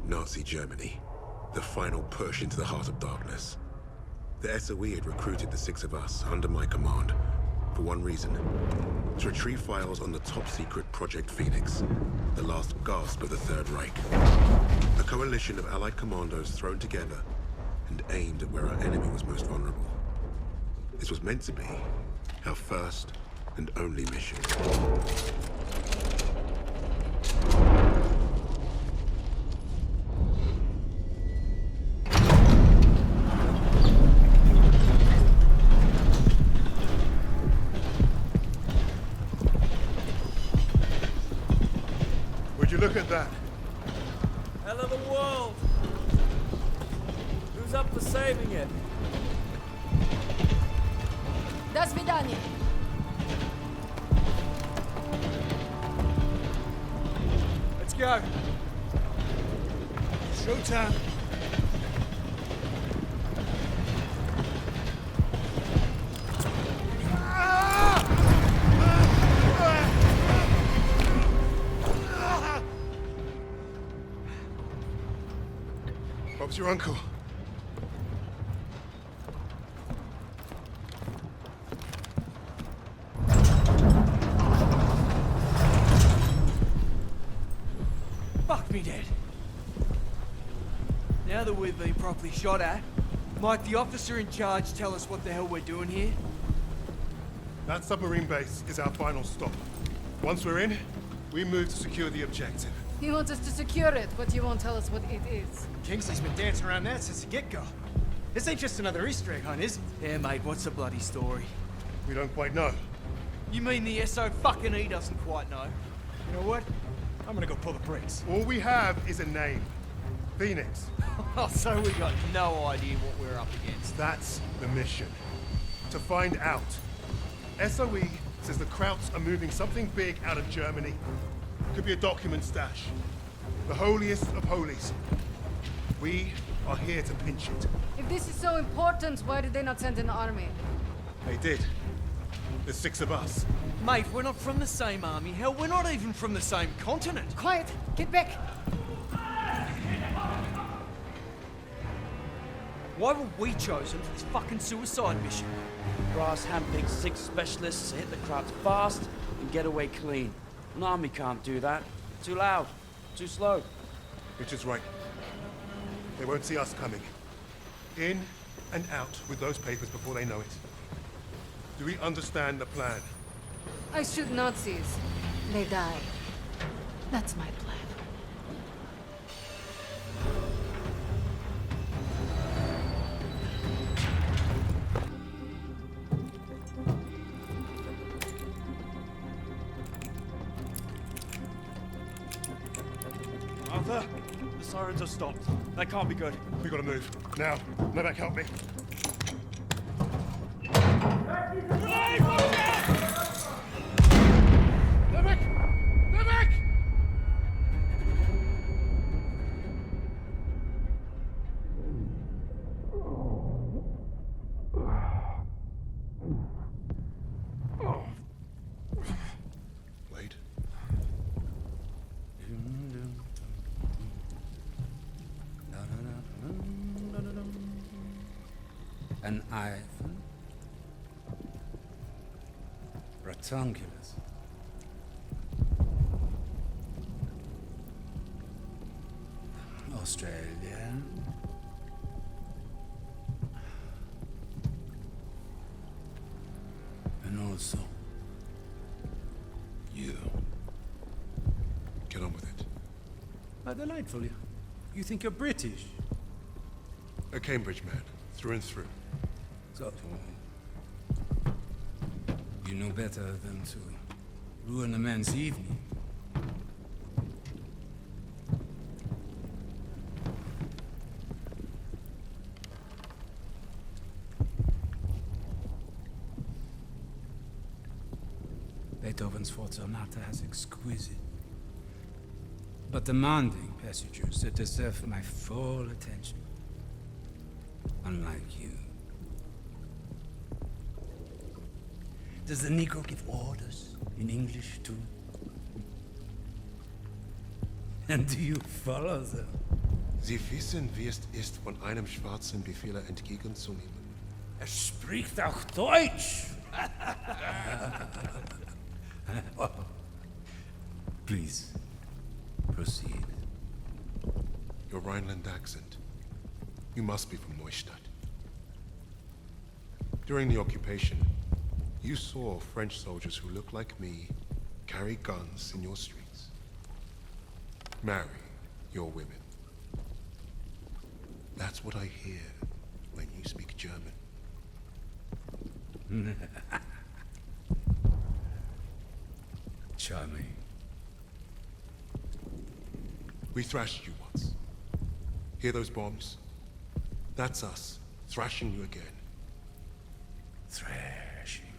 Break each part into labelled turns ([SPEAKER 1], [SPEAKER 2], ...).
[SPEAKER 1] Nazi Germany. The final push into the heart of darkness. The SOE had recruited the six of us under my command for one reason: to retrieve files on the top-secret Project Phoenix, the last gasp of the Third Reich. A coalition of Allied commandos thrown together and aimed at where our enemy was most vulnerable. This was meant to be our first and only mission.
[SPEAKER 2] Would you look at that?
[SPEAKER 3] Hell of a world! Who's up for saving it?
[SPEAKER 4] До свидания.
[SPEAKER 3] Let's go!
[SPEAKER 2] Showtime. Bob's your uncle.
[SPEAKER 3] Fuck me dead. Now that we've been properly shot at, might the officer in charge tell us what the hell we're doing here?
[SPEAKER 2] That submarine base is our final stop. Once we're in, we move to secure the objective.
[SPEAKER 4] He wants us to secure it, but he won't tell us what it is.
[SPEAKER 5] Kingsley's been dancing around that since the get-go. This ain't just another Easter egg hunt, is it?
[SPEAKER 3] Yeah, mate, what's the bloody story?
[SPEAKER 2] We don't quite know.
[SPEAKER 3] You mean the SO-fucking-E doesn't quite know?
[SPEAKER 5] You know what? I'm gonna go pull the brakes.
[SPEAKER 2] All we have is a name. Phoenix.
[SPEAKER 3] Oh, so we got no idea what we're up against.
[SPEAKER 2] That's the mission. To find out. SOE says the Krauts are moving something big out of Germany. Could be a document stash. The holiest of holies. We are here to pinch it.
[SPEAKER 4] If this is so important, why did they not send an army?
[SPEAKER 2] They did. There's six of us.
[SPEAKER 3] Mate, we're not from the same army. Hell, we're not even from the same continent.
[SPEAKER 4] Quiet! Get back!
[SPEAKER 3] Why were we chosen for this fucking suicide mission?
[SPEAKER 6] Brass handpicked six specialists to hit the crowds fast and get away clean. An army can't do that. Too loud. Too slow.
[SPEAKER 2] Richard's right. They won't see us coming. In and out with those papers before they know it. Do we understand the plan?
[SPEAKER 4] I shoot Nazis. They die. That's my plan.
[SPEAKER 5] Arthur, the sirens are stopped. That can't be good.
[SPEAKER 2] We gotta move. Now. Novak, help me. Novak! Novak! Wait.
[SPEAKER 7] An iPhone? Rectangulars. Australia. And also you.
[SPEAKER 2] Get on with it.
[SPEAKER 7] How delightful. You think you're British?
[SPEAKER 2] A Cambridge man, through and through.
[SPEAKER 7] So, you know better than to ruin a man's evening. Beethoven's Fourth Sonata has exquisite, but demanding passages that deserve my full attention. Unlike you. Does the Negro give orders in English too? And do you follow them?
[SPEAKER 1] Sie wissen, wie es ist, von einem Schwarzen Befehle entgegenzunehmen.
[SPEAKER 7] Er spricht auch Deutsch! Please, proceed.
[SPEAKER 1] Your Rhineland accent. You must be from Neustadt. During the occupation, you saw French soldiers who look like me carry guns in your streets. Marry your women. That's what I hear when you speak German.
[SPEAKER 7] Charming.
[SPEAKER 1] We thrashed you once. Hear those bombs? That's us, thrashing you again.
[SPEAKER 7] Thrashing.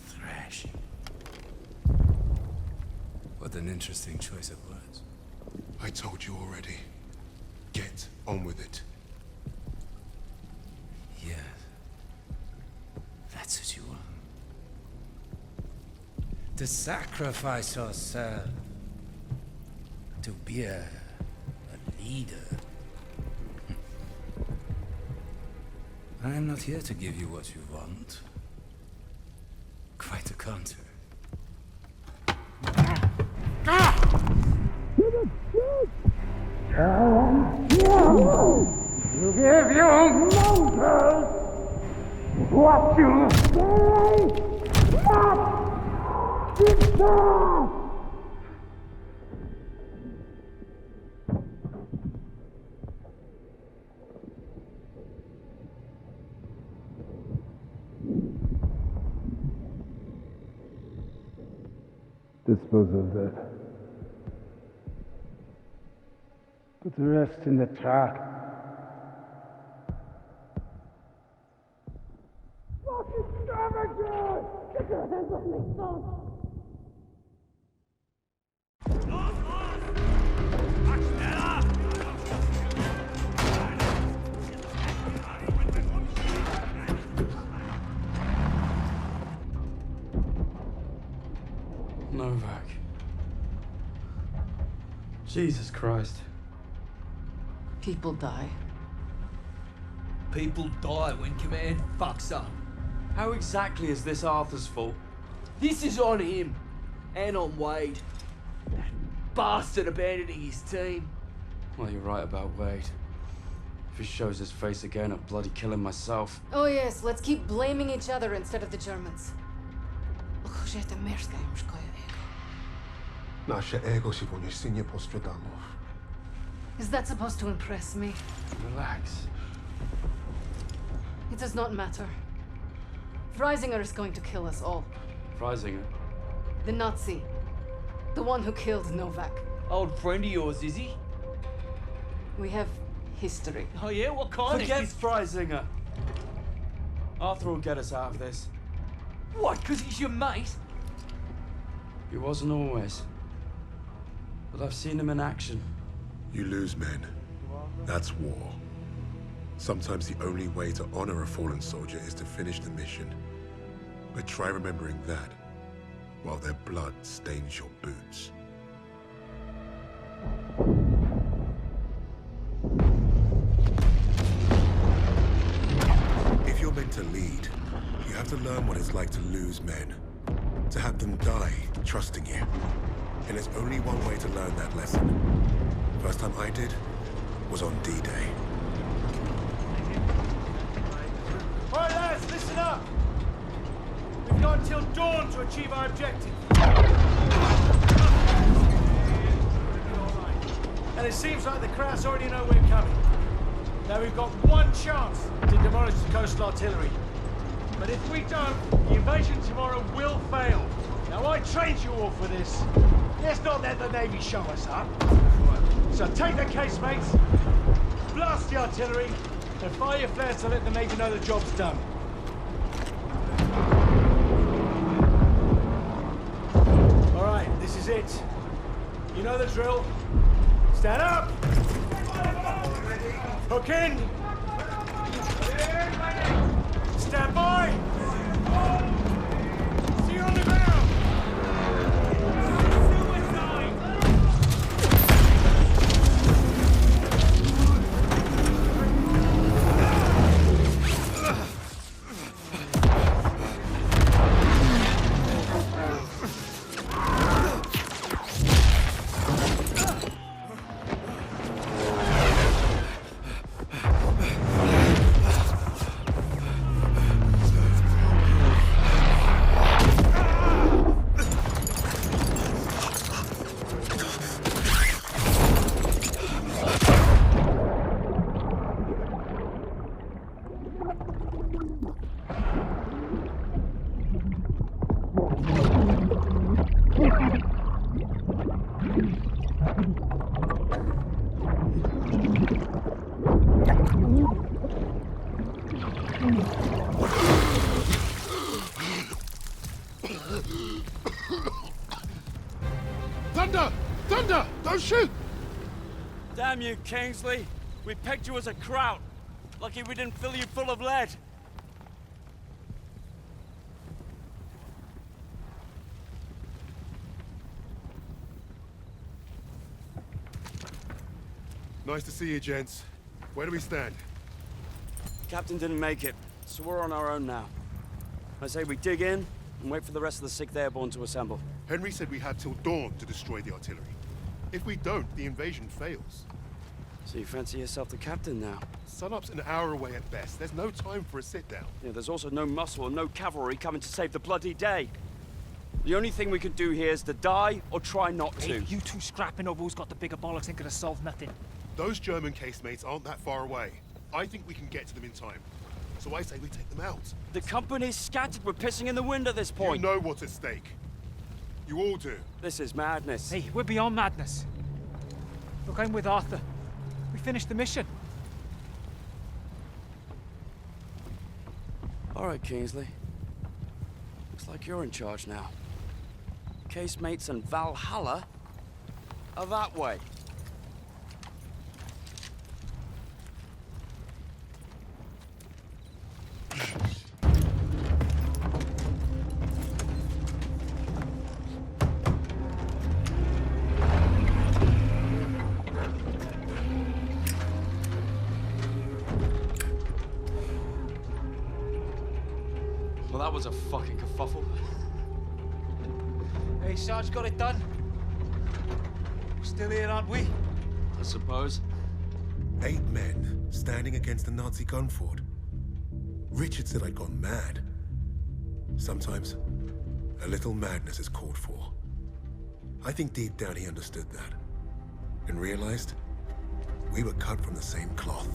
[SPEAKER 7] Thrashing. What an interesting choice of words.
[SPEAKER 1] I told you already. Get on with it.
[SPEAKER 7] Yes. That's what you want. To sacrifice yourself. To be a leader. I am not here to give you what you want. Quite the contrary.
[SPEAKER 8] You give your mongrels what you say not deserve!
[SPEAKER 7] Dispose of that. Put the rest in the truck.
[SPEAKER 8] Fucking savages! Get your hands off me, son!
[SPEAKER 6] Novak. Jesus Christ.
[SPEAKER 4] People die.
[SPEAKER 3] People die when command fucks up.
[SPEAKER 6] How exactly is this Arthur's fault?
[SPEAKER 3] This is on him. And on Wade. That bastard abandoning his team.
[SPEAKER 6] Well, you're right about Wade. If he shows his face again, I'll bloody kill him myself.
[SPEAKER 4] Oh yes, let's keep blaming each other instead of the Germans.
[SPEAKER 1] Nasze ego się po nie postrzegało.
[SPEAKER 4] Is that supposed to impress me?
[SPEAKER 6] Relax.
[SPEAKER 4] It does not matter. Freisinger is going to kill us all.
[SPEAKER 6] Freisinger?
[SPEAKER 4] The Nazi. The one who killed Novak.
[SPEAKER 3] Old friend of yours, is he?
[SPEAKER 4] We have history.
[SPEAKER 3] Oh yeah? What kind
[SPEAKER 6] Forget
[SPEAKER 3] of...
[SPEAKER 6] Freisinger! Arthur will get us out of this.
[SPEAKER 3] What, because he's your mate?
[SPEAKER 6] He wasn't always. But I've seen him in action.
[SPEAKER 1] You lose men. That's war. Sometimes the only way to honor a fallen soldier is to finish the mission. But try remembering that while their blood stains your boots. If you're meant to lead, you have to learn what it's like to lose men. To have them die trusting you. And there's only one way to learn that lesson. First time I did was on D-Day.
[SPEAKER 5] All right, lads, listen up. We've got until dawn to achieve our objective. And it seems like the Krauts already know we're coming. Now we've got one chance to demolish the coastal artillery. But if we don't, the invasion tomorrow will fail. Now I trained you all for this. Let's not let the Navy show us up. So take the casemates, blast the artillery, and fire your flares to let the Navy know the job's done. All right, this is it. You know the drill. Stand up! Hook in! Stand by!
[SPEAKER 2] Thunder! Thunder! Don't shoot!
[SPEAKER 6] Damn you, Kingsley. We pegged you as a kraut. Lucky we didn't fill you full of lead.
[SPEAKER 2] Nice to see you, gents. Where do we stand?
[SPEAKER 6] Captain didn't make it, so we're on our own now. I say we dig in and wait for the rest of the 6th Airborne to assemble.
[SPEAKER 2] Henry said we had till dawn to destroy the artillery. If we don't, the invasion fails.
[SPEAKER 6] So you fancy yourself the captain now?
[SPEAKER 2] Sunup's an hour away at best. There's no time for a sit-down.
[SPEAKER 6] Yeah, there's also no muscle and no cavalry coming to save the bloody day. The only thing we can do here is to die or try not to.
[SPEAKER 9] Hey, you two scrapping over who's got the bigger bollocks ain't gonna solve nothing.
[SPEAKER 2] Those German casemates aren't that far away. I think we can get to them in time. So I say we take them out.
[SPEAKER 6] The company's scattered. We're pissing in the wind at this point.
[SPEAKER 2] You know what's at stake. You all do.
[SPEAKER 6] This is madness.
[SPEAKER 9] Hey, we're beyond madness. Look, I'm with Arthur. We finished the mission.
[SPEAKER 6] All right, Kingsley. Looks like you're in charge now. Casemates and Valhalla are that way. Well, that was a fucking kerfuffle.
[SPEAKER 9] Hey, Sarge got it done. We're still here, aren't we?
[SPEAKER 6] I suppose.
[SPEAKER 1] 8 men standing against a Nazi gun fort. Richard said I'd gone mad. Sometimes, a little madness is called for. I think deep down he understood that. And realized we were cut from the same cloth.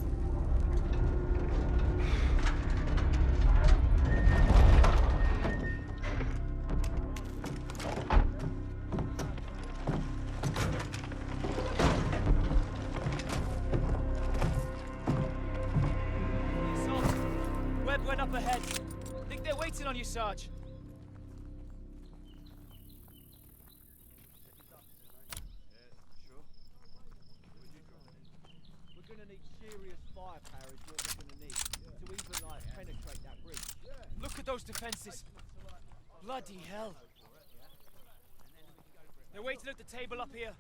[SPEAKER 9] Webb went up ahead. Think they're waiting on you, Sarge.
[SPEAKER 10] We're gonna need serious firepower is what we're gonna need to even like penetrate that bridge.
[SPEAKER 9] Look at those defenses. Bloody hell. They're waiting at the table up here.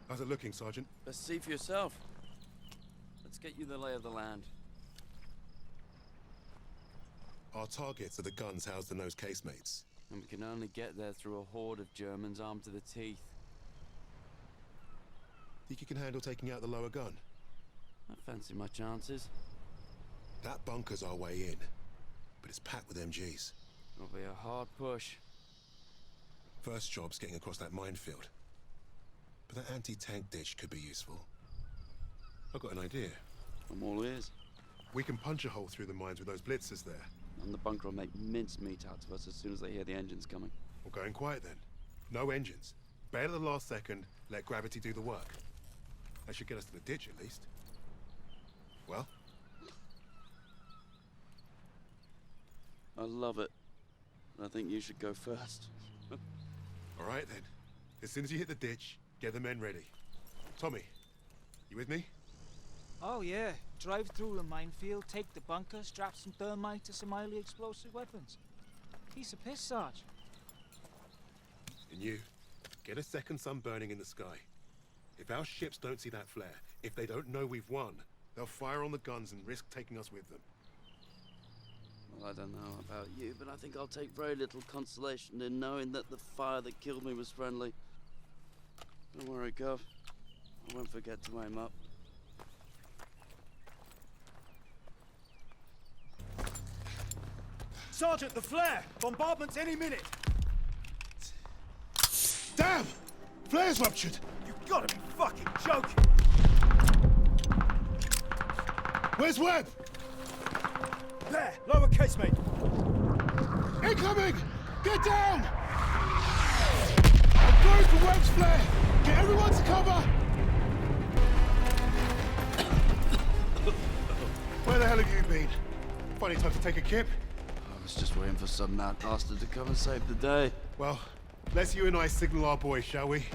[SPEAKER 2] How's it looking, Sergeant?
[SPEAKER 6] Best see for yourself. Let's get you the lay of the land.
[SPEAKER 1] Our targets are the guns housed in those casemates.
[SPEAKER 6] And we can only get there through a horde of Germans armed to the teeth.
[SPEAKER 1] Think you can handle taking out the lower gun?
[SPEAKER 6] I fancy my chances.
[SPEAKER 1] That bunker's our way in, but it's packed with MGs.
[SPEAKER 6] It'll be a hard push.
[SPEAKER 1] First job's getting across that minefield. But that anti-tank ditch could be useful. I've got an idea.
[SPEAKER 6] I'm all ears.
[SPEAKER 2] We can punch a hole through the mines with those blitzers there.
[SPEAKER 6] And the bunker will make mincemeat out of us as soon as they hear the engines coming.
[SPEAKER 2] We're going quiet then. No engines. Bail at the last second, let gravity do the work. That should get us to the ditch at least. Well?
[SPEAKER 6] I love it. I think you should go first.
[SPEAKER 2] All right then. As soon as you hit the ditch, get the men ready. Tommy, you with me?
[SPEAKER 9] Oh yeah, drive through the minefield, take the bunker, strap some thermite to some highly explosive weapons. Piece of piss, Sarge.
[SPEAKER 2] And you, get a second sun burning in the sky. If our ships don't see that flare, if they don't know we've won, they'll fire on the guns and risk taking us with them.
[SPEAKER 6] Well, I don't know about you, but I think I'll take very little consolation in knowing that the fire that killed me was friendly. Don't worry, Gov. I won't forget to aim up.
[SPEAKER 5] Sergeant, the flare! Bombardment's any minute!
[SPEAKER 2] Damn! Flare's ruptured!
[SPEAKER 5] You've got to be fucking joking!
[SPEAKER 2] Where's Webb?
[SPEAKER 5] There! Lower casemate!
[SPEAKER 2] Incoming! Get down! I'm going for Webb's flare! Get everyone to cover! hell have you been? Funny time to take a kip.
[SPEAKER 6] I was just waiting for some mad bastard to come and save the day.
[SPEAKER 2] Well, let's you and I signal our boys, shall we?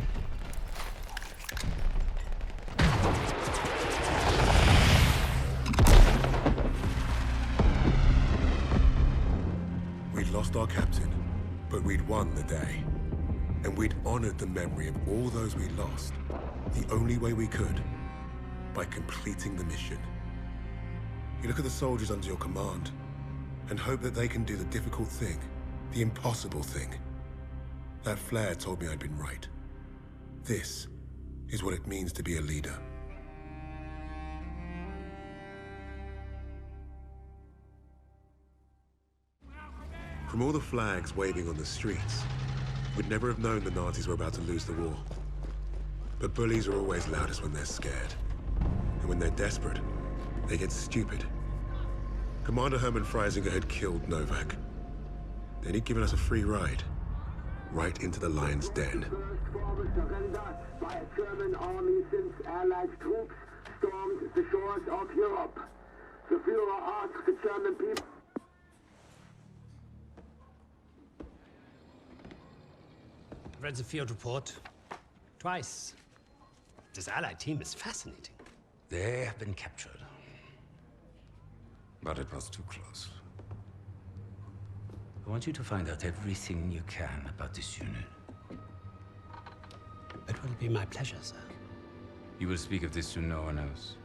[SPEAKER 1] We'd lost our captain, but we'd won the day. And we'd honored the memory of all those we lost, the only way we could, by completing the mission. You look at the soldiers under your command, and hope that they can do the difficult thing, the impossible thing. That flare told me I'd been right. This is what it means to be a leader. From all the flags waving on the streets, we'd never have known the Nazis were about to lose the war. But bullies are always loudest when they're scared. And when they're desperate, they get stupid. Commander Hermann Freisinger had killed Novak. Then he'd given us a free ride, right into the lion's den.
[SPEAKER 8] By a German army since Allied troops stormed the shores of Europe. The Führer asked the German people.
[SPEAKER 11] I've read the field report twice. This Allied team is fascinating.
[SPEAKER 7] They have been captured. But it was too close. I want you to find out everything you can about this unit.
[SPEAKER 11] It will be my pleasure, sir.
[SPEAKER 7] You will speak of this to no one else,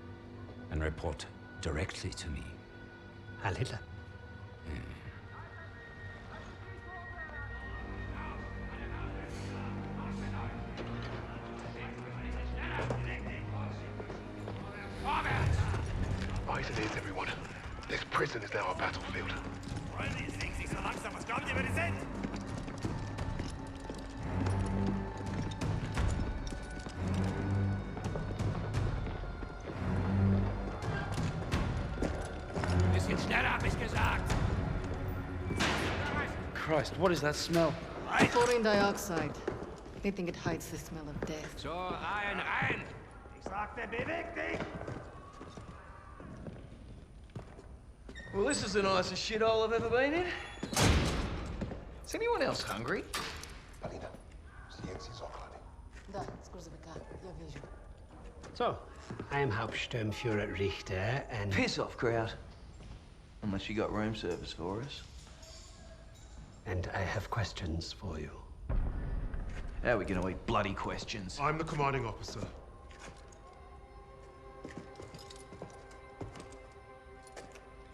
[SPEAKER 7] and report directly to me.
[SPEAKER 11] Heil Hitler.
[SPEAKER 1] Eyes and ears, everyone. This prison is now our battlefield.
[SPEAKER 6] Christ, what is that smell?
[SPEAKER 4] Chlorine dioxide. They think it hides the smell of death.
[SPEAKER 7] So, ein!
[SPEAKER 10] Ich sagte, beweg dich!
[SPEAKER 12] Well, this is the nicest shithole I've ever been in. Is anyone else hungry?
[SPEAKER 1] Alina, zdjęcie z ochrony.
[SPEAKER 4] Da, z gruzowika. Ja wierzę.
[SPEAKER 11] So, I am Hauptsturmführer Richter, and...
[SPEAKER 12] Piss off, crowd. Unless you got room service for us.
[SPEAKER 11] And I have questions for you.
[SPEAKER 12] How are we gonna eat bloody questions?
[SPEAKER 2] I'm the commanding officer.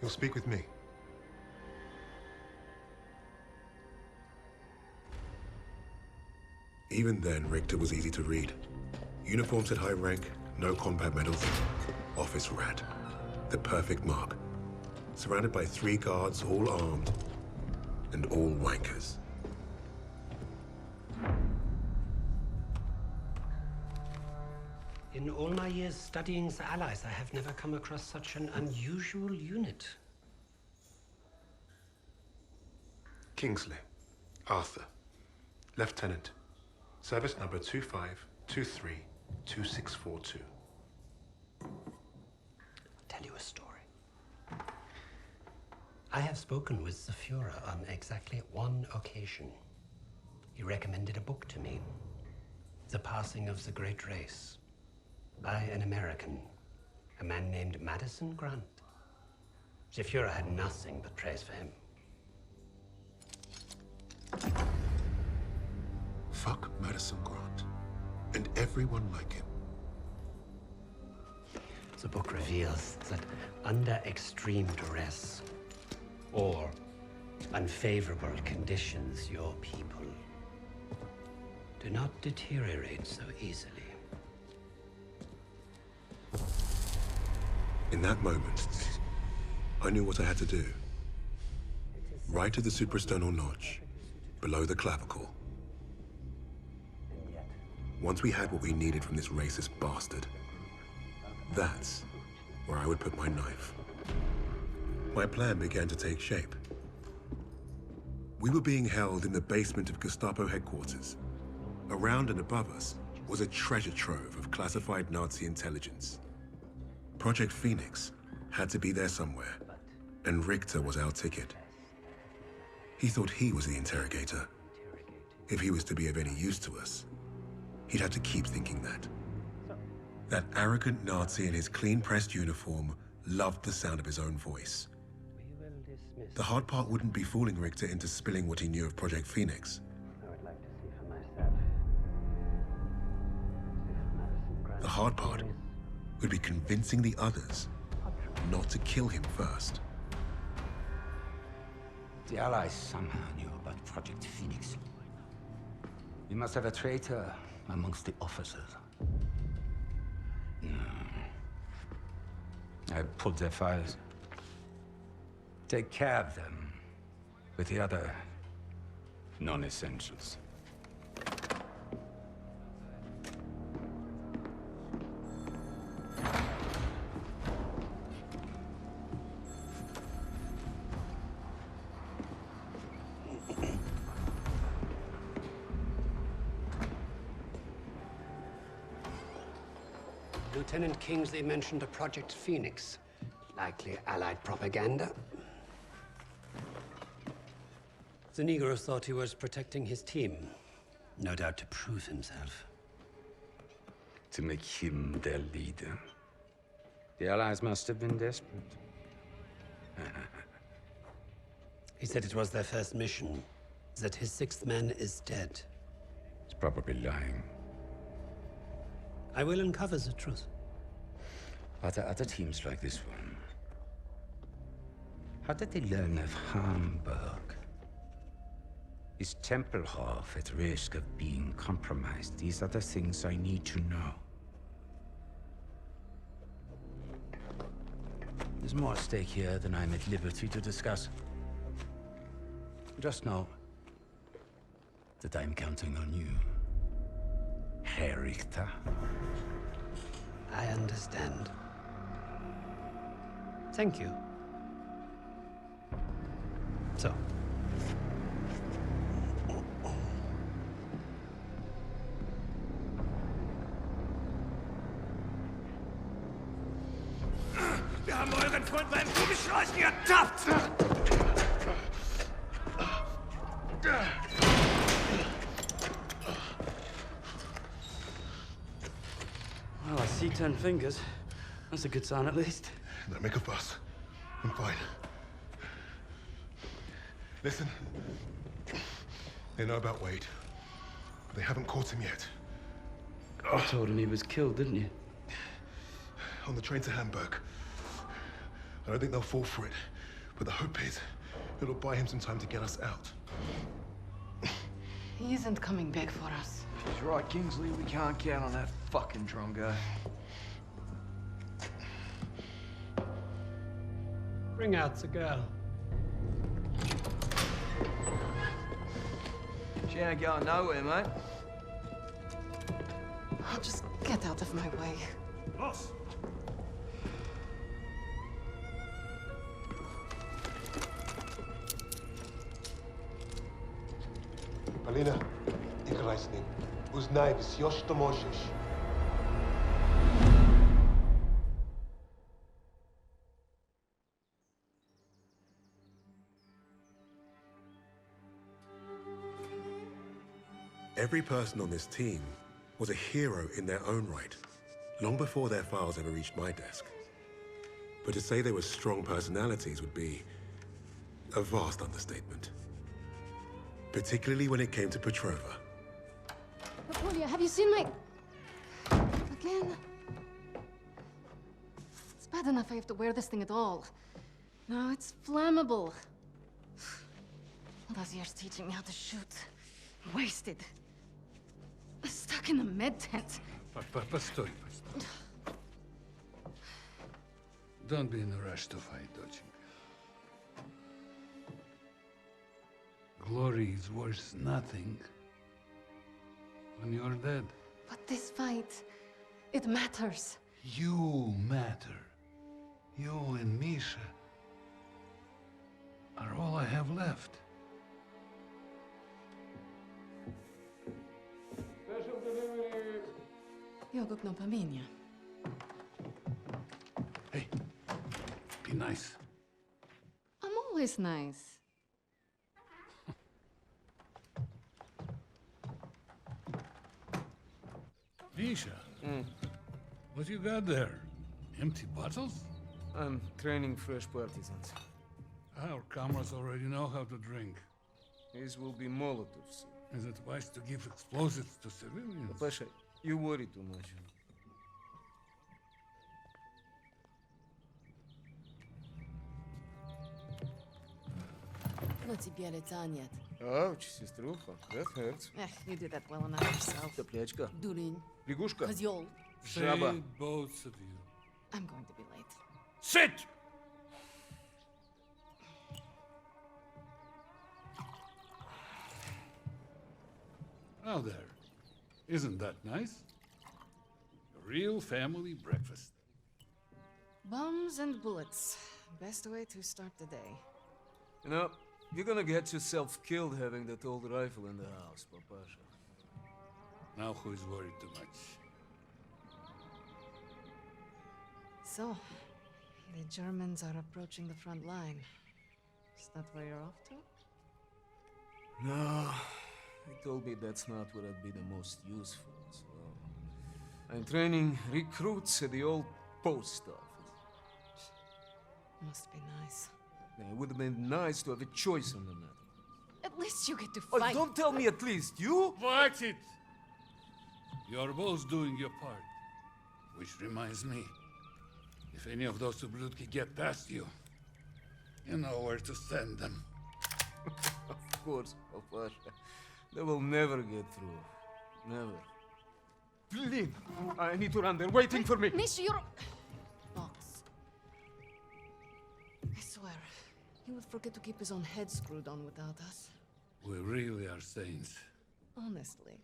[SPEAKER 2] You'll speak with me.
[SPEAKER 1] Even then, Richter was easy to read. Uniform said high rank, no combat medals. Office rat. The perfect mark. Surrounded by 3 guards, all armed, and all wankers.
[SPEAKER 11] In all my years studying the Allies, I have never come across such an unusual unit.
[SPEAKER 2] Kingsley. Arthur. Lieutenant. Service number 25232642.
[SPEAKER 11] Tell you a story. I have spoken with the Führer on exactly one occasion. He recommended a book to me. The Passing of the Great Race. By an American, a man named Madison Grant. The Führer had nothing but praise for him.
[SPEAKER 1] Fuck Madison Grant. And everyone like him.
[SPEAKER 11] The book reveals that under extreme duress or unfavorable conditions, your people do not deteriorate so easily.
[SPEAKER 1] In that moment, I knew what I had to do. Right to the suprasternal notch, below the clavicle. Once we had what we needed from this racist bastard, that's where I would put my knife. My plan began to take shape. We were being held in the basement of Gestapo headquarters. Around and above us was a treasure trove of classified Nazi intelligence. Project Phoenix had to be there somewhere, and Richter was our ticket. He thought he was the interrogator. If he was to be of any use to us, he'd have to keep thinking that. That arrogant Nazi in his clean-pressed uniform loved the sound of his own voice. The hard part wouldn't be fooling Richter into spilling what he knew of Project Phoenix. The hard part would be convincing the others not to kill him first.
[SPEAKER 7] The Allies somehow knew about Project Phoenix. We must have a traitor amongst the officers. No. I pulled their files. Take care of them with the other non-essentials.
[SPEAKER 11] Lieutenant Kingsley mentioned a Project Phoenix. Likely Allied propaganda. The Negro thought he was protecting his team. No doubt to prove himself.
[SPEAKER 7] To make him their leader. The Allies must have been desperate.
[SPEAKER 11] He said it was their first mission. That his sixth man is dead.
[SPEAKER 7] He's probably lying.
[SPEAKER 11] I will uncover the truth.
[SPEAKER 7] Are there other teams like this one? How did they learn of Hamburg? Is Tempelhof at risk of being compromised? These are the things I need to know. There's more at stake here than I'm at liberty to discuss. Just know that I'm counting on you, Herr Richter.
[SPEAKER 11] I understand. Thank you. So.
[SPEAKER 13] Wir haben euren Freund beim Kugelschleusen ertappt!
[SPEAKER 6] Well, I see 10 fingers. That's a good sign, at least.
[SPEAKER 2] Don't make a fuss. I'm fine. Listen. They know about Wade. But they haven't caught him yet.
[SPEAKER 6] You told him he was killed, didn't you?
[SPEAKER 2] On the train to Hamburg. I don't think they'll fall for it. But the hope is, it'll buy him some time to get us out.
[SPEAKER 4] He isn't coming back for us.
[SPEAKER 12] He's right, Kingsley. We can't count on that fucking Drongo.
[SPEAKER 11] Bring out the girl.
[SPEAKER 12] She ain't going nowhere, mate.
[SPEAKER 4] Just get out of my way.
[SPEAKER 2] Boss! Полина, играй с ним. Узнай все, что можешь.
[SPEAKER 1] Every person on this team was a hero in their own right, long before their files ever reached my desk. But to say they were strong personalities would be a vast understatement. Particularly when it came to Petrova.
[SPEAKER 4] Napoleon, have you seen my... Again? It's bad enough I have to wear this thing at all. No, it's flammable. All those years teaching me how to shoot. Wasted. Stuck in a med tent.
[SPEAKER 14] Постой. Don't be in a rush to fight, доченька. Glory is worth nothing when you're dead.
[SPEAKER 4] But this fight, it matters.
[SPEAKER 14] You matter. You and Misha are all I have left.
[SPEAKER 4] Io kupno pamięć.
[SPEAKER 14] Be nice.
[SPEAKER 4] I'm always nice.
[SPEAKER 14] Misha, what you got there? Empty bottles?
[SPEAKER 15] I'm training fresh partisans.
[SPEAKER 14] Our comrades already know how to drink.
[SPEAKER 15] These will be Molotovs.
[SPEAKER 14] Is it wise to give explosives to civilians?
[SPEAKER 15] Pasha, you worry too much.
[SPEAKER 16] Ну тебе летанет.
[SPEAKER 15] Ouch, сеструха, that hurts.
[SPEAKER 16] You do that well enough yourself.
[SPEAKER 15] Топлячка.
[SPEAKER 16] Дурень.
[SPEAKER 15] Лягушка.
[SPEAKER 16] Козёл.
[SPEAKER 15] Жаба.
[SPEAKER 14] Say both of you.
[SPEAKER 16] I'm going to be late.
[SPEAKER 15] Sit!
[SPEAKER 14] Now there. Isn't that nice? A real family breakfast.
[SPEAKER 16] Bombs and bullets. Best way to start the day.
[SPEAKER 15] You know, you're gonna get yourself killed having that old rifle in the house, Papasha.
[SPEAKER 14] Now who is worried too much?
[SPEAKER 16] So, the Germans are approaching the front line. Is that where you're off to?
[SPEAKER 15] No, he told me that's not where I'd be the most useful, so... I'm training recruits at the old post office.
[SPEAKER 16] Must be nice.
[SPEAKER 15] It would have been nice to have a choice on the matter.
[SPEAKER 16] At least you get to
[SPEAKER 15] Oh,
[SPEAKER 16] fight.
[SPEAKER 15] don't tell me at least, you?
[SPEAKER 14] Watch it! You're both doing your part. Which reminds me, if any of those Ublutki get past you, you know where to send them.
[SPEAKER 15] Of course, Papasha. They will never get through. Never. Blin! I need to run. They're waiting for me.
[SPEAKER 16] Misha, you're... Box. I swear, he would forget to keep his own head screwed on without us.
[SPEAKER 14] We really are saints.
[SPEAKER 16] Honestly.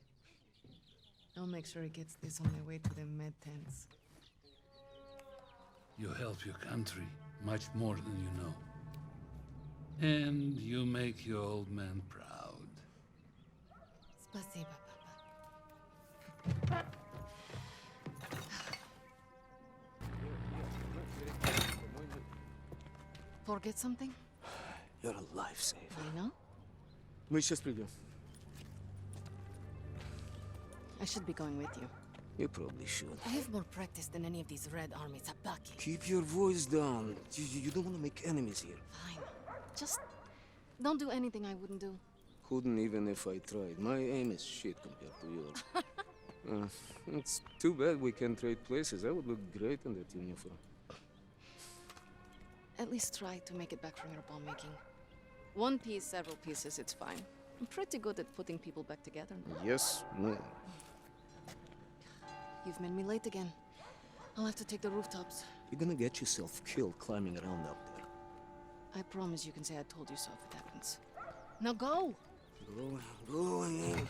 [SPEAKER 16] I'll make sure he gets this on the way to the med tents.
[SPEAKER 14] You help your country much more than you know. And you make your old man proud.
[SPEAKER 16] Спасибо, Papa. Forget something?
[SPEAKER 15] You're a lifesaver.
[SPEAKER 16] I know.
[SPEAKER 15] Мы сейчас придем.
[SPEAKER 16] I should be going with you.
[SPEAKER 15] You probably should.
[SPEAKER 16] I have more practice than any of these Red Army Tabaki.
[SPEAKER 15] Keep your voice down. You don't want to make enemies here.
[SPEAKER 16] Fine. Just don't do anything I wouldn't do.
[SPEAKER 15] Couldn't even if I tried. My aim is shit compared to yours. It's too bad we can't trade places. I would look great in that uniform.
[SPEAKER 16] At least try to make it back from your bomb making. One piece, several pieces, it's fine. I'm pretty good at putting people back together.
[SPEAKER 15] Yes, ma'am.
[SPEAKER 16] You've made me late again. I'll have to take the rooftops.
[SPEAKER 15] You're gonna get yourself killed climbing around up there.
[SPEAKER 16] I promise you can say I told you so if it happens. Now go!
[SPEAKER 15] Going.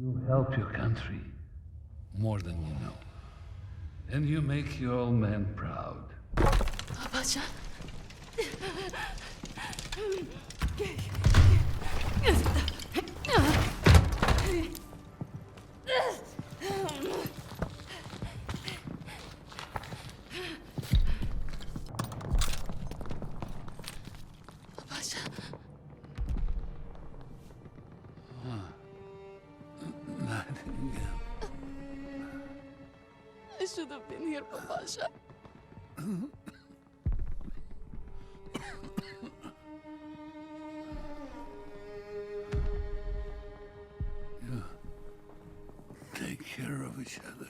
[SPEAKER 14] You help your country more than you know. And you make your old man proud.
[SPEAKER 16] Pasha. I should have been here, Papasha.
[SPEAKER 14] You take care of each other.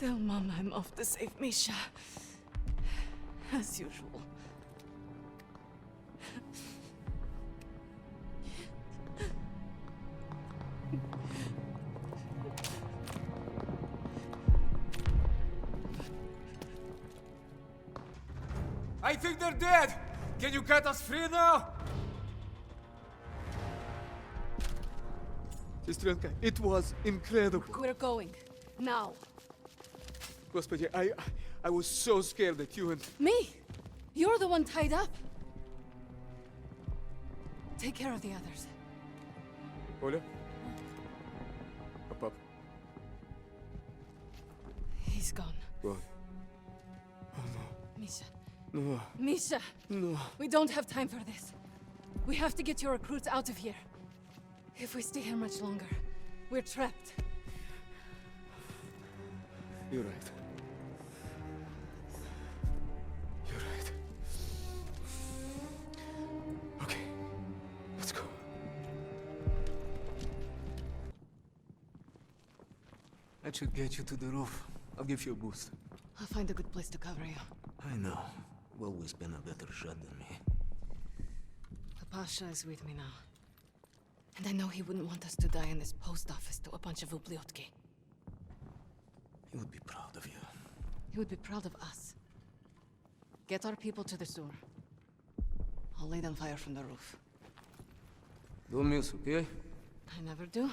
[SPEAKER 16] Tell Mom I'm off to save Misha. As usual.
[SPEAKER 15] I think they're dead! Can you cut us free now? Сестренка, it was incredible.
[SPEAKER 16] We're going. Now.
[SPEAKER 15] Господи, I was so scared that you and...
[SPEAKER 16] Me? You're the one tied up. Take care of the others.
[SPEAKER 15] Оля? Papa.
[SPEAKER 16] He's gone.
[SPEAKER 15] Gone. Oh no.
[SPEAKER 16] Misha.
[SPEAKER 15] No.
[SPEAKER 16] Misha!
[SPEAKER 15] No.
[SPEAKER 16] We don't have time for this. We have to get your recruits out of here. If we stay here much longer, we're trapped.
[SPEAKER 15] You're right. You're right. Okay, let's go. That should get you to the roof. I'll give you a boost.
[SPEAKER 16] I'll find a good place to cover you.
[SPEAKER 15] I know. You've always been a better shot than me.
[SPEAKER 16] The Pasha is with me now. And I know he wouldn't want us to die in this post office to a bunch of ubliotki.
[SPEAKER 15] He would be proud of you.
[SPEAKER 16] He would be proud of us. Get our people to the sewer. I'll lay them fire from the roof.
[SPEAKER 15] Don't miss, okay?
[SPEAKER 16] I never do.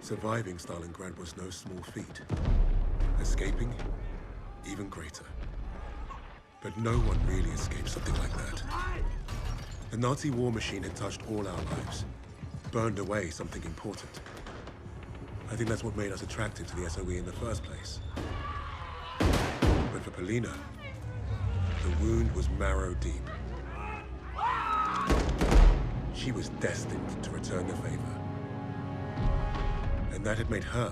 [SPEAKER 1] Surviving Stalingrad was no small feat. Escaping, even greater. But no one really escaped something like that. The Nazi war machine had touched all our lives, burned away something important. I think that's what made us attracted to the SOE in the first place. But for Polina, the wound was marrow deep. She was destined to return the favor. And that had made her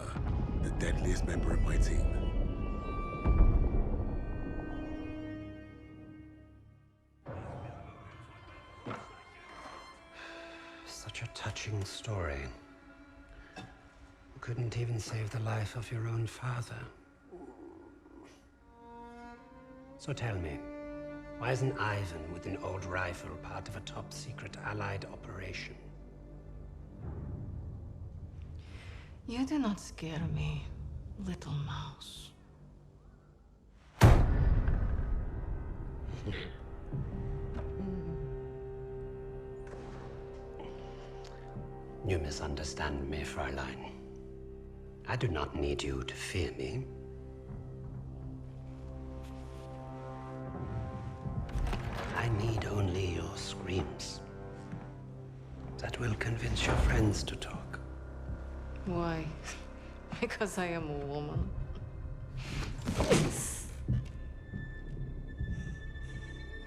[SPEAKER 1] the deadliest member of my team.
[SPEAKER 11] Such a touching story. You couldn't even save the life of your own father. So tell me, why isn't Ivan with an old rifle part of a top-secret Allied operation?
[SPEAKER 16] You do not scare me, little mouse.
[SPEAKER 11] You misunderstand me, Fräulein. I do not need you to fear me. I need only your screams. That will convince your friends to talk.
[SPEAKER 16] Why? Because I am a woman.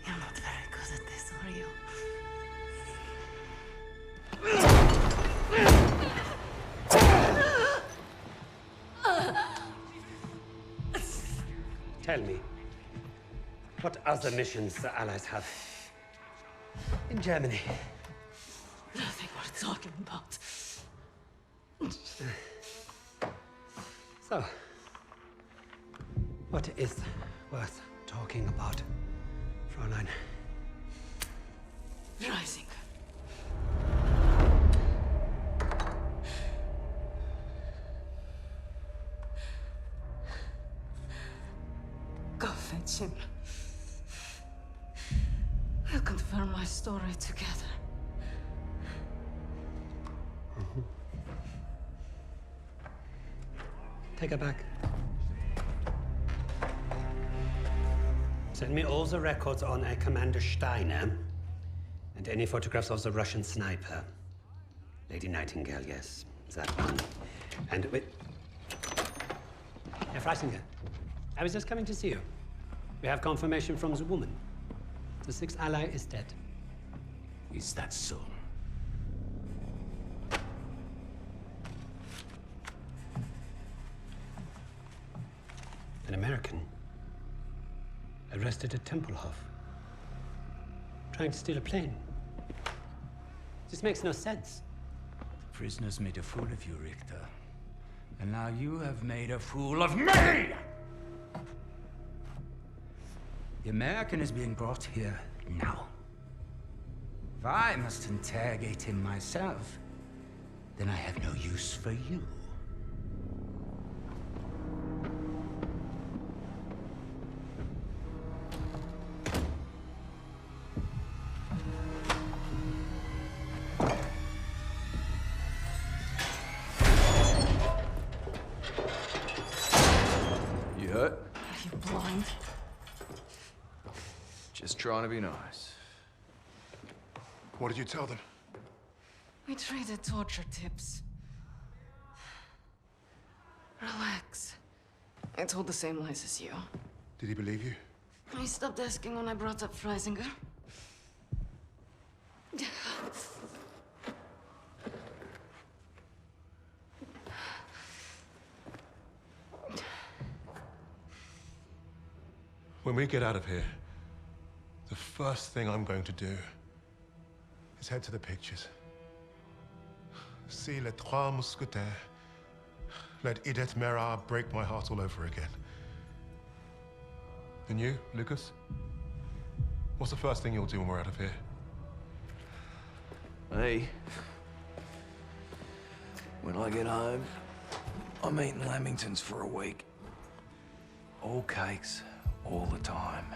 [SPEAKER 16] You're not very good at this, are you?
[SPEAKER 11] Tell me, what other missions the Allies have in Germany?
[SPEAKER 16] Nothing worth talking about.
[SPEAKER 11] So, what is worth talking about, Fräulein?
[SPEAKER 16] Rising. Go fetch him. We'll confirm my story together.
[SPEAKER 11] Take her back. Send me all the records on a Commander Steiner and any photographs of the Russian sniper. Lady Nightingale, yes, that one. And wait. Herr Freisinger, I was just coming to see you. We have confirmation from the woman. The sixth ally is dead.
[SPEAKER 17] Is that so?
[SPEAKER 11] American, arrested at Tempelhof, trying to steal a plane. This makes no sense.
[SPEAKER 7] The prisoners made a fool of you, Richter. And now you have made a fool of me! The American is being brought here now. If I must interrogate him myself, then I have no use for you.
[SPEAKER 12] You hurt?
[SPEAKER 16] Are you blind?
[SPEAKER 12] Just trying to be nice.
[SPEAKER 2] What did you tell them?
[SPEAKER 16] We traded torture tips. Relax. I told the same lies as you.
[SPEAKER 2] Did he believe you?
[SPEAKER 16] He stopped asking when I brought up Freisinger.
[SPEAKER 2] When we get out of here, the first thing I'm going to do is head to the pictures. See Les Trois Mousquetaires. Let Edith Merard break my heart all over again. And you, Lucas? What's the first thing you'll do when we're out of here?
[SPEAKER 12] Hey. When I get home, I'm eating Lamingtons for a week. All cakes, all the time.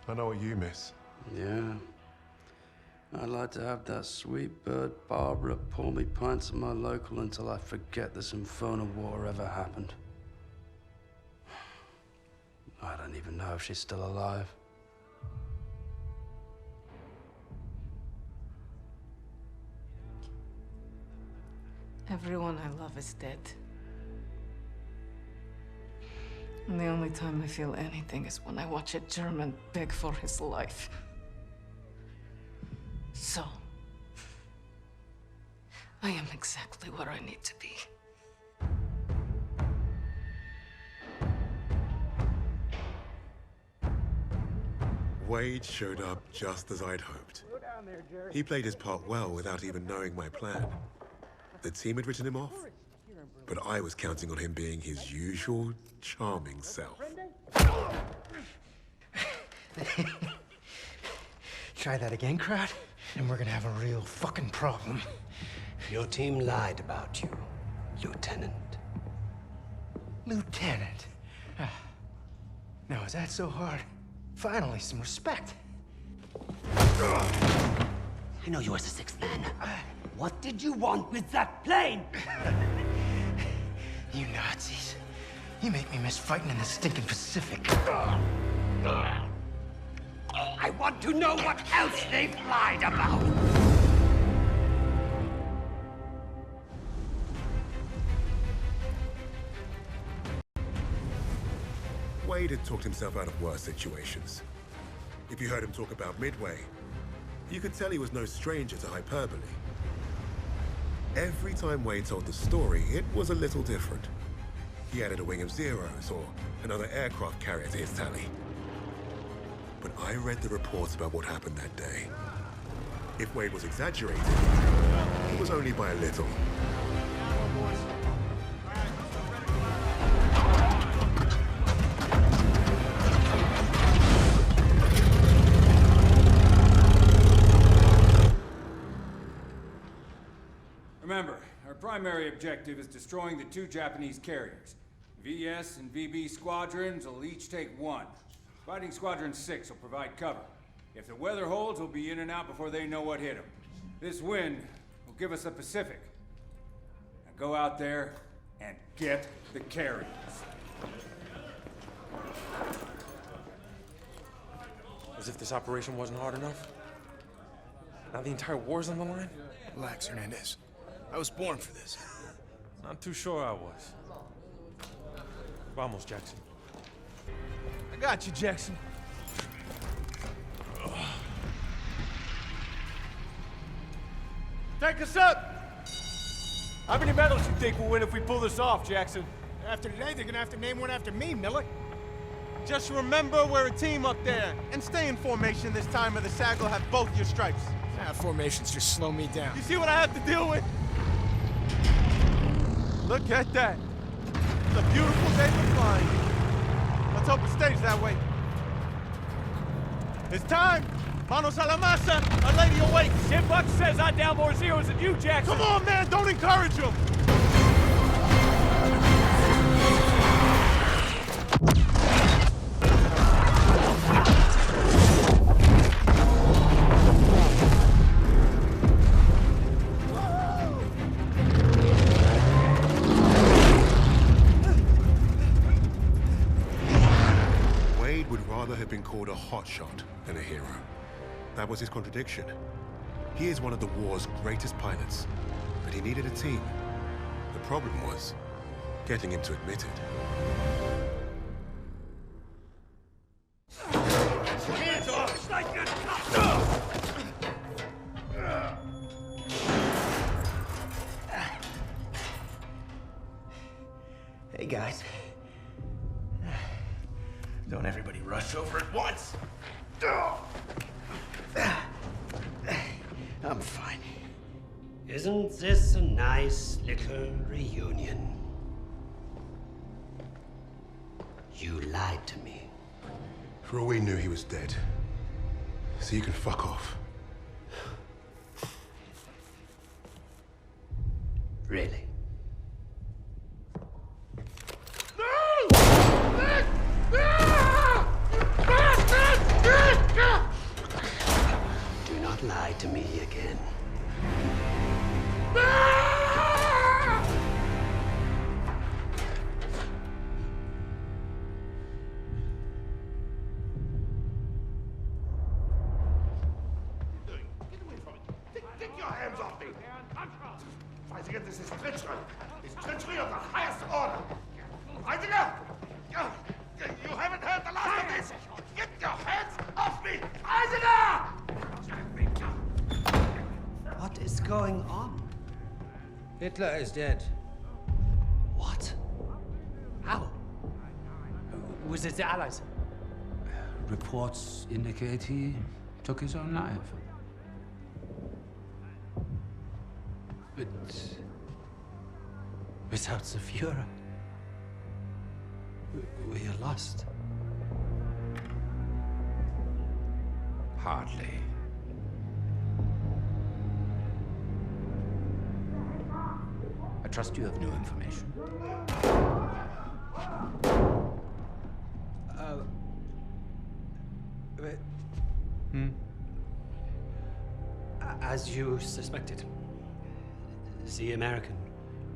[SPEAKER 2] I know what you miss.
[SPEAKER 6] Yeah. I'd like to have that sweet bird Barbara pour me pints of my local until I forget this infernal war ever happened. I don't even know if she's still alive.
[SPEAKER 16] Everyone I love is dead. And the only time I feel anything is when I watch a German beg for his life. So, I am exactly where I need to be.
[SPEAKER 1] Wade showed up just as I'd hoped. He played his part well without even knowing my plan. The team had written him off, but I was counting on him being his usual charming self.
[SPEAKER 17] Try that again, crowd, and we're gonna have a real fucking problem.
[SPEAKER 11] Your team lied about you, Lieutenant.
[SPEAKER 17] Lieutenant? Now, is that so hard? Finally, some respect.
[SPEAKER 11] I know you as the sixth man. What did you want with that plane?
[SPEAKER 17] You Nazis. You make me miss fighting in the stinking Pacific.
[SPEAKER 11] I want to know what else they've lied about.
[SPEAKER 1] Wade had talked himself out of worse situations. If you heard him talk about Midway, you could tell he was no stranger to hyperbole. Every time Wade told the story, it was a little different. He added a wing of zeros or another aircraft carrier to his tally. But I read the reports about what happened that day. If Wade was exaggerating, it was only by a little.
[SPEAKER 18] Remember, our primary objective is destroying the 2 Japanese carriers. VS and VB squadrons will each take 1. Fighting Squadron 6 will provide cover. If the weather holds, we'll be in and out before they know what hit them. This wind will give us the Pacific. Now go out there and get the carriers.
[SPEAKER 15] As if this operation wasn't hard enough. Now the entire war's on the line?
[SPEAKER 2] Relax, Hernandez. I was born for this.
[SPEAKER 15] Not too sure I was. Vamos, Jackson.
[SPEAKER 5] I got you, Jackson. Take us up! How many medals you think we'll win if we pull this off, Jackson?
[SPEAKER 10] After today, they're gonna have to name one after me, Miller.
[SPEAKER 17] Just remember we're a team up there. And stay in formation this time or the SAG will have both your stripes.
[SPEAKER 10] Formations just slow me down.
[SPEAKER 17] You see what I have to deal with? Look at that. It's a beautiful day for flying. Let's hope it stays that way. It's time! Manos a la masa! Our lady awaits!
[SPEAKER 5] Buck says I down more zeros than you, Jackson!
[SPEAKER 17] Come on, man! Don't encourage him!
[SPEAKER 1] Wade would rather have been called a hotshot than a hero. That was his contradiction. He is one of the war's greatest pilots, but he needed a team. The problem was getting him to admit it.
[SPEAKER 13] Hands off! It's like you're...
[SPEAKER 17] Hey, guys. Don't everybody rush over at once. I'm fine.
[SPEAKER 11] Isn't this a nice little reunion? You lied to me.
[SPEAKER 1] For all we knew, he was dead. So you can fuck off.
[SPEAKER 11] Really? Do not lie to me again.
[SPEAKER 13] Take your hands off me! Heisiger, this is treachery! It's treachery of the highest order! Heisiger! You haven't heard the last of this! Get your hands off me! Heisiger!
[SPEAKER 11] What is going on?
[SPEAKER 7] Hitler is dead.
[SPEAKER 11] What? How? Was it the Allies?
[SPEAKER 7] Reports indicate he took his own life.
[SPEAKER 11] But without the Führer, we are lost.
[SPEAKER 7] Hardly. I trust you have new information.
[SPEAKER 11] As you suspected, the American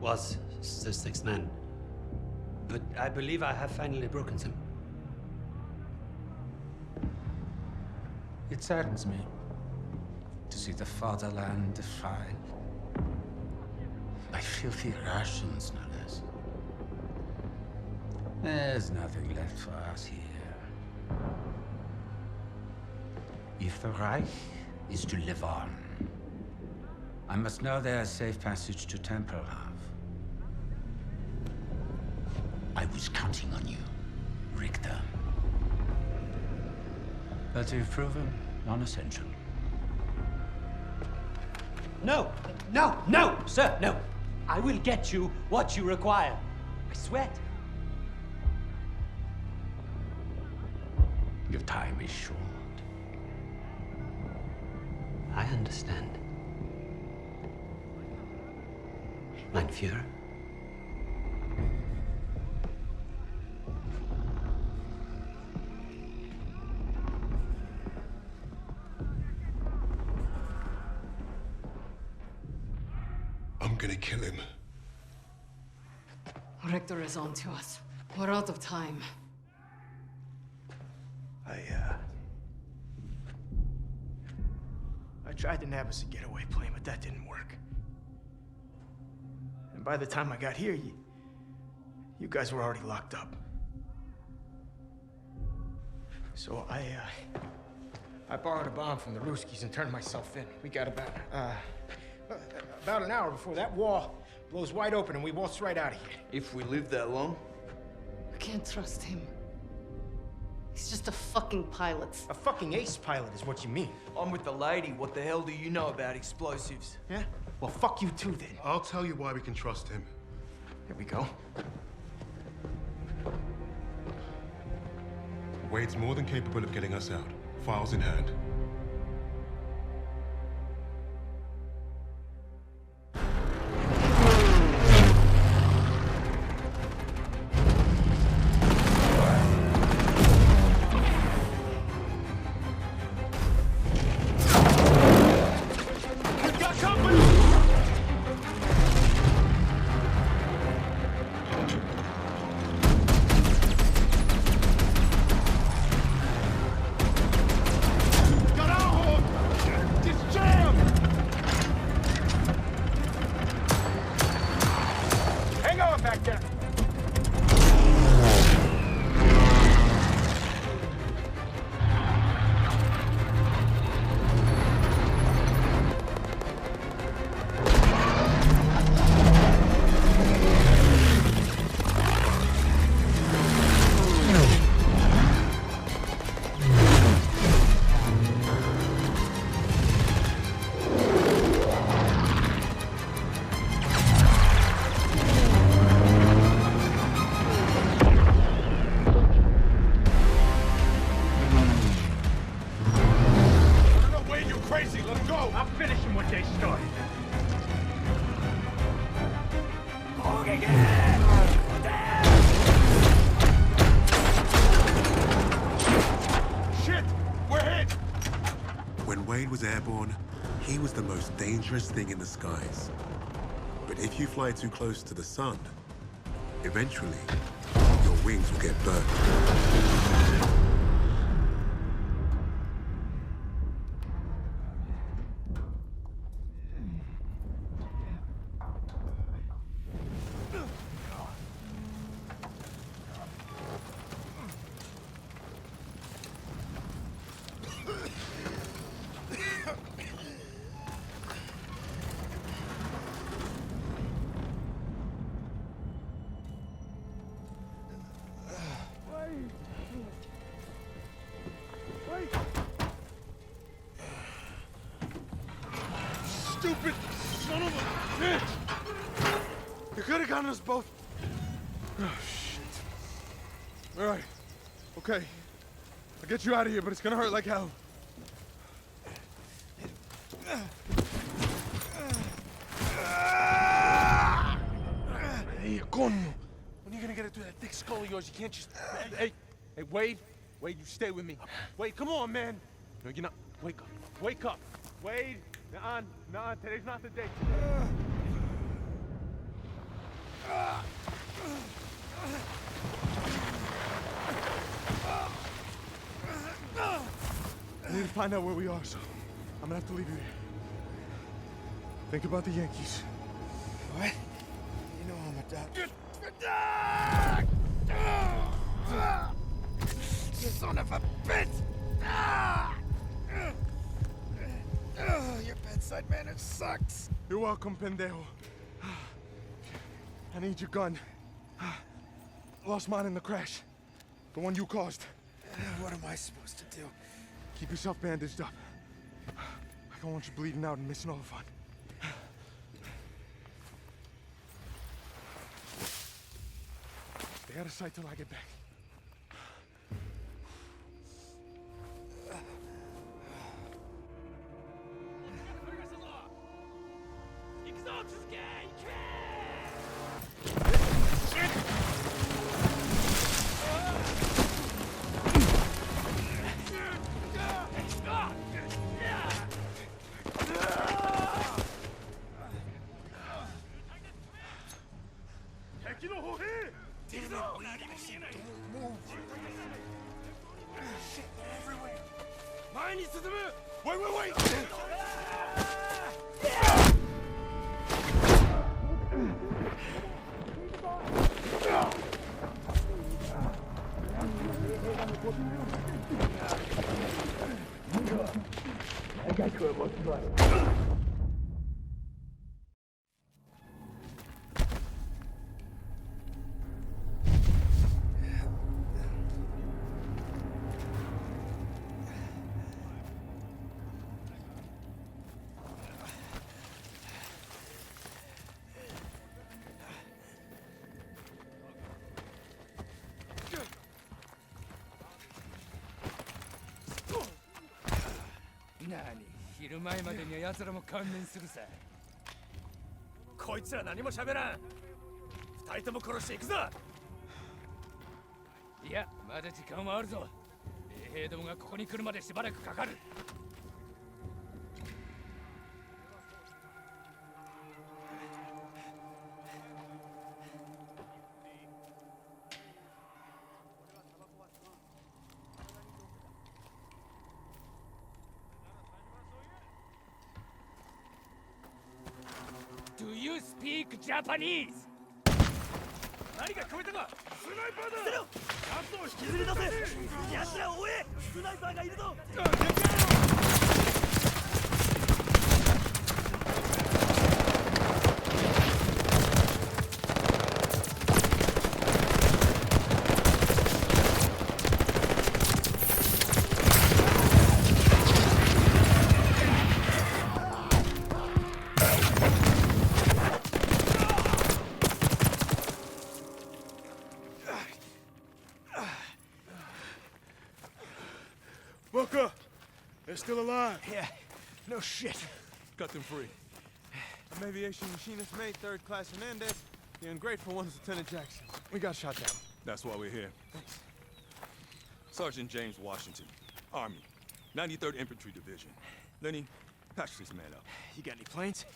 [SPEAKER 11] was the sixth man. But I believe I have finally broken them.
[SPEAKER 7] It saddens me to see the fatherland defiled by filthy Russians, no less. There's nothing left for us here. If the Reich is to live on, I must know there's safe passage to Tempelhof. I was counting on you, Richter. But you've proven non-essential.
[SPEAKER 11] No, sir, no. I will get you what you require. I swear.
[SPEAKER 7] Your time is short.
[SPEAKER 11] I understand. Mein Führer.
[SPEAKER 1] I'm gonna kill him.
[SPEAKER 16] Richter is on to us. We're out of time.
[SPEAKER 17] I tried to nab us a getaway plane, but that didn't work. And by the time I got here, you guys were already locked up. So I borrowed a bomb from the Ruskies and turned myself in. We got about an hour before that wall
[SPEAKER 19] Blows wide open and we waltz right out of here.
[SPEAKER 12] If we live that long.
[SPEAKER 16] I can't trust him. He's just a fucking pilot.
[SPEAKER 19] A fucking ace pilot is what you mean.
[SPEAKER 12] I'm with the lady. What the hell do you know about explosives?
[SPEAKER 19] Yeah? Well, fuck you too, then.
[SPEAKER 2] I'll tell you why we can trust him.
[SPEAKER 19] Here we go.
[SPEAKER 1] Wade's more than capable of getting us out. Files in hand. Airborne, he was the most dangerous thing in the skies. But if you fly too close to the sun, eventually, your wings will get burnt.
[SPEAKER 2] Stupid son of a bitch! You could have gotten us both. Oh, shit. All right. Okay. I'll get you out of here, but it's gonna hurt like hell. Hey, coño. When are you gonna get it through that thick skull of yours? You can't just... Hey, Wade. Wade, you stay with me. Wade, come on, man. No, you're not. Wake up. Wake up. Wade. Nah, today's not the day. I need to find out where we are, so I'm gonna have to leave you here. Think about the Yankees.
[SPEAKER 19] What? You know I'm a son of a bitch! Your bedside manner sucks.
[SPEAKER 2] You're welcome, pendejo. I need your gun. Lost mine in the crash. The one you caused.
[SPEAKER 19] What am I supposed to do?
[SPEAKER 2] Keep yourself bandaged up. I don't want you bleeding out and missing all the fun. Stay out of sight till I get back. Wait!
[SPEAKER 20] 何、昼前までには奴らも観念するさ。
[SPEAKER 5] こいつら何も喋らん。二人とも殺していくぞ。
[SPEAKER 20] いや、まだ時間はあるぞ。衛兵どもがここに来るまでしばらくかかる。Do you speak Japanese?
[SPEAKER 5] 何か聞こえたか？スナイパーだ！捨てろ！奴を引きずり出せ！奴らを追え！スナイパーがいるぞ！Booker!
[SPEAKER 2] They're still alive.
[SPEAKER 17] Yeah, no shit. Cut them free. I'm aviation machinist mate, third class Hernandez. The ungrateful one's Lieutenant Jackson. We got shot down.
[SPEAKER 21] That's why we're here.
[SPEAKER 17] Thanks.
[SPEAKER 21] Sergeant James Washington, Army, 93rd Infantry Division. Lenny, patch this man up.
[SPEAKER 17] You got any planes?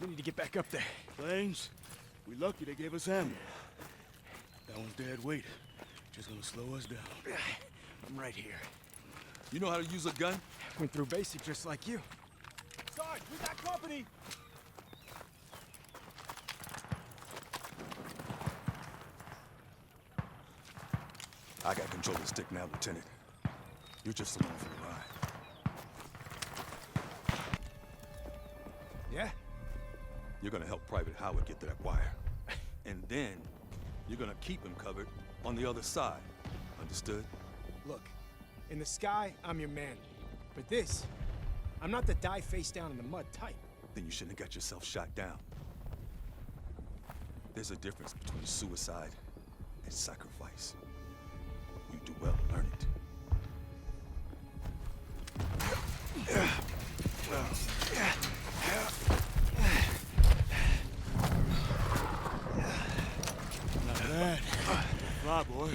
[SPEAKER 17] We need to get back up there.
[SPEAKER 2] Planes? We lucky they gave us ammo. That one's dead weight. Just gonna slow us down.
[SPEAKER 17] I'm right here.
[SPEAKER 21] You know how to use a gun?
[SPEAKER 17] Went through basic just like you.
[SPEAKER 2] Sarge, we got company!
[SPEAKER 21] I got control of the stick now, Lieutenant. You're just along for the ride.
[SPEAKER 17] Yeah?
[SPEAKER 21] You're gonna help Private Howard get to that wire. And then, you're gonna keep him covered on the other side. Understood?
[SPEAKER 17] Look, in the sky, I'm your man. But this, I'm not the die face down in the mud type.
[SPEAKER 21] Then you shouldn't have got yourself shot down. There's a difference between suicide and sacrifice. You do well to learn it.
[SPEAKER 2] Not bad. Fly, boy.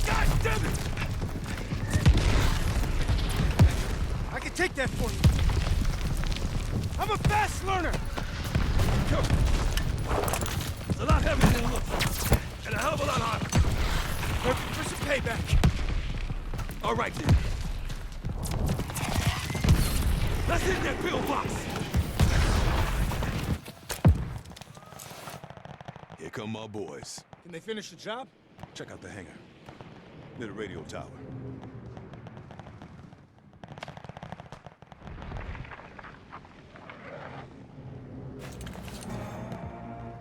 [SPEAKER 17] God damn it! I can take that for you. I'm a fast learner.
[SPEAKER 5] It's a lot heavier than it looks. And a hell of a lot harder.
[SPEAKER 17] Perfect for some payback.
[SPEAKER 21] All right, then.
[SPEAKER 5] Let's hit that pillbox.
[SPEAKER 21] Here come my boys.
[SPEAKER 17] Can they finish the job?
[SPEAKER 21] Check out the hangar. Near the radio tower.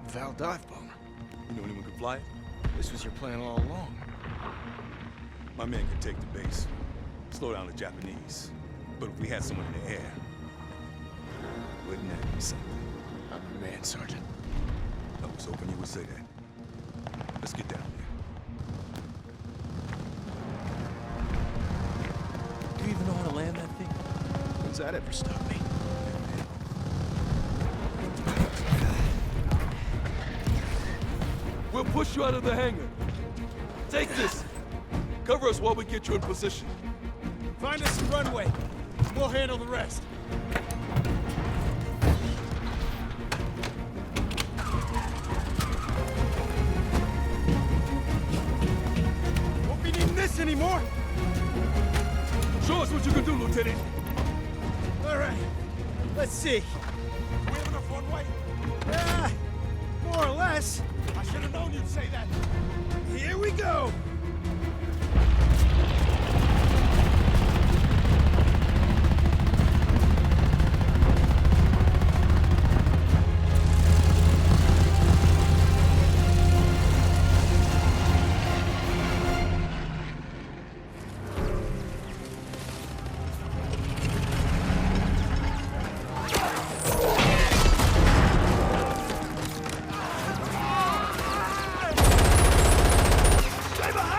[SPEAKER 17] Val dive bomber.
[SPEAKER 21] You know anyone can fly it?
[SPEAKER 17] This was your plan all along.
[SPEAKER 21] My man can take the base, slow down the Japanese. But if we had someone in the air, wouldn't that be something?
[SPEAKER 17] I'm the man, Sergeant.
[SPEAKER 21] I was hoping you would say that. Let's get down there.
[SPEAKER 15] Do you even know how to land that thing?
[SPEAKER 17] When's that ever stopped me?
[SPEAKER 21] We'll push you out of the hangar. Take this. Cover us while we get you in position.
[SPEAKER 17] Find us some runway. We'll handle the rest. Won't be needing this anymore.
[SPEAKER 21] Show us what you can do, Lieutenant.
[SPEAKER 17] All right. Let's see.
[SPEAKER 2] We have enough runway?
[SPEAKER 17] More or less.
[SPEAKER 2] I should have known you'd say that.
[SPEAKER 17] Here we go.
[SPEAKER 5] Stay behind!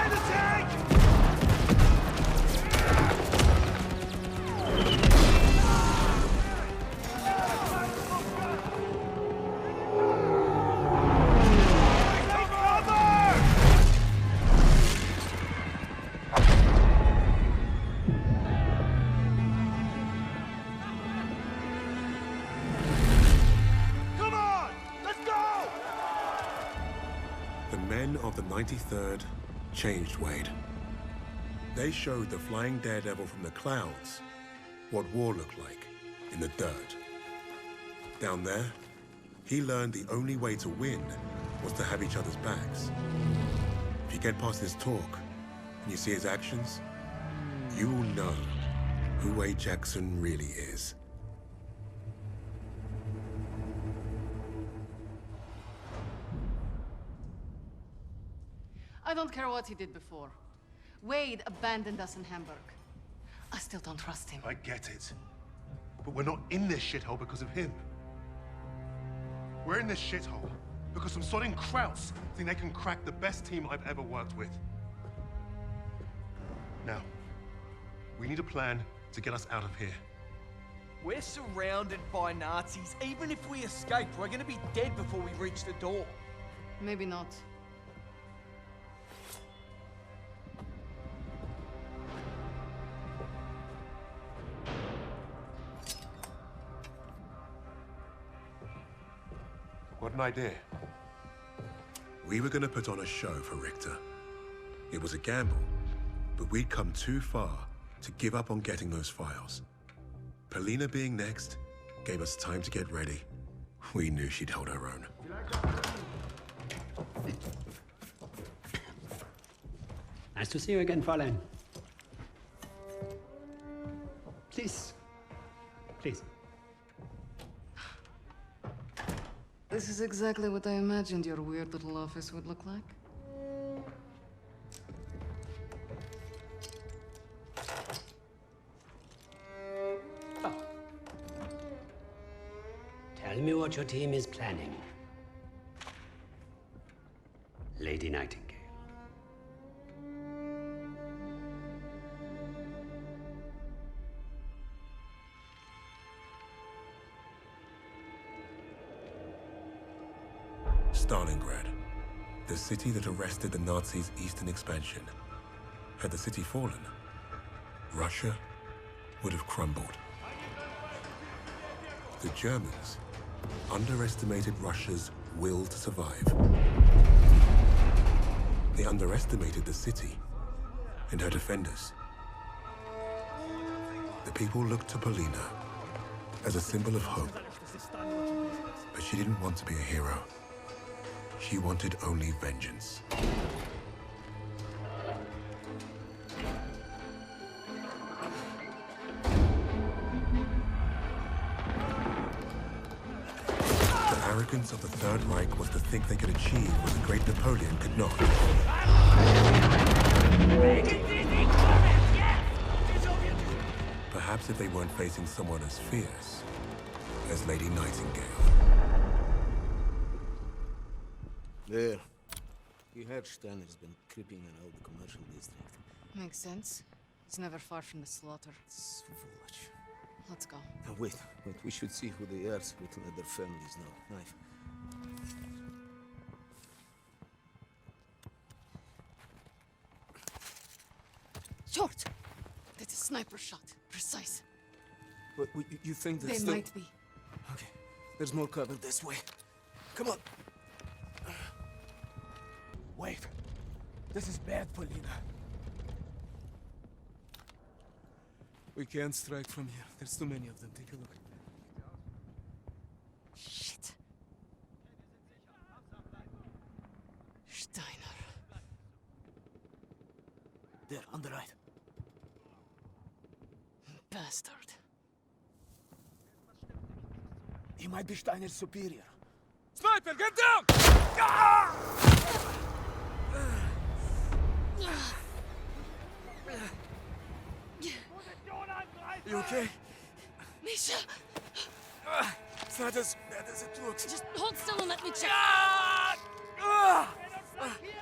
[SPEAKER 1] 93rd changed Wade. They showed the flying daredevil from the clouds what war looked like in the dirt. Down there, he learned the only way to win was to have each other's backs. If you get past his talk and you see his actions, you will know who Wade Jackson really is.
[SPEAKER 4] I don't care what he did before. Wade abandoned us in Hamburg. I still don't trust him.
[SPEAKER 2] I get it. But we're not in this shithole because of him. We're in this shithole because some sodding Krauts think they can crack the best team I've ever worked with. Now, we need a plan to get us out of here.
[SPEAKER 10] We're surrounded by Nazis. Even if we escape, we're gonna be dead before we reach the door.
[SPEAKER 4] Maybe not.
[SPEAKER 2] Got an idea.
[SPEAKER 1] We were gonna put on a show for Richter. It was a gamble, but we'd come too far to give up on getting those files. Polina being next gave us time to get ready. We knew she'd hold her own.
[SPEAKER 11] Nice to see you again, Fräulein. Please. Please.
[SPEAKER 4] This is exactly what I imagined your weird little office would look like.
[SPEAKER 11] Tell me what your team is planning. Lady Nightingale.
[SPEAKER 1] Stalingrad, the city that arrested the Nazis' eastern expansion. Had the city fallen, Russia would have crumbled. The Germans underestimated Russia's will to survive. They underestimated the city and her defenders. The people looked to Polina as a symbol of hope, but she didn't want to be a hero. She wanted only vengeance. The arrogance of the Third Reich was to think they could achieve what the great Napoleon could not. Perhaps if they weren't facing someone as fierce as Lady Nightingale.
[SPEAKER 15] There. You heard Steiner's been creeping around the commercial district.
[SPEAKER 16] Makes sense. It's never far from the slaughter.
[SPEAKER 15] It's foolish.
[SPEAKER 16] Let's go.
[SPEAKER 15] Now wait. We should see who they are so we can let their families know. Knife.
[SPEAKER 16] Short! That's a sniper shot. Precise.
[SPEAKER 15] But you think that
[SPEAKER 16] They
[SPEAKER 15] still...
[SPEAKER 16] might be.
[SPEAKER 15] Okay. There's more cover this way. Come on.
[SPEAKER 10] Wait. This is bad, Polina.
[SPEAKER 15] We can't strike from here. There's too many of them. Take a look.
[SPEAKER 16] Shit. Steiner.
[SPEAKER 10] There, on the right.
[SPEAKER 16] Bastard.
[SPEAKER 10] He might be Steiner's superior.
[SPEAKER 17] Sniper, get down!
[SPEAKER 15] You okay?
[SPEAKER 16] Misha!
[SPEAKER 15] It's not as bad as it looks.
[SPEAKER 16] Just hold still and let me check.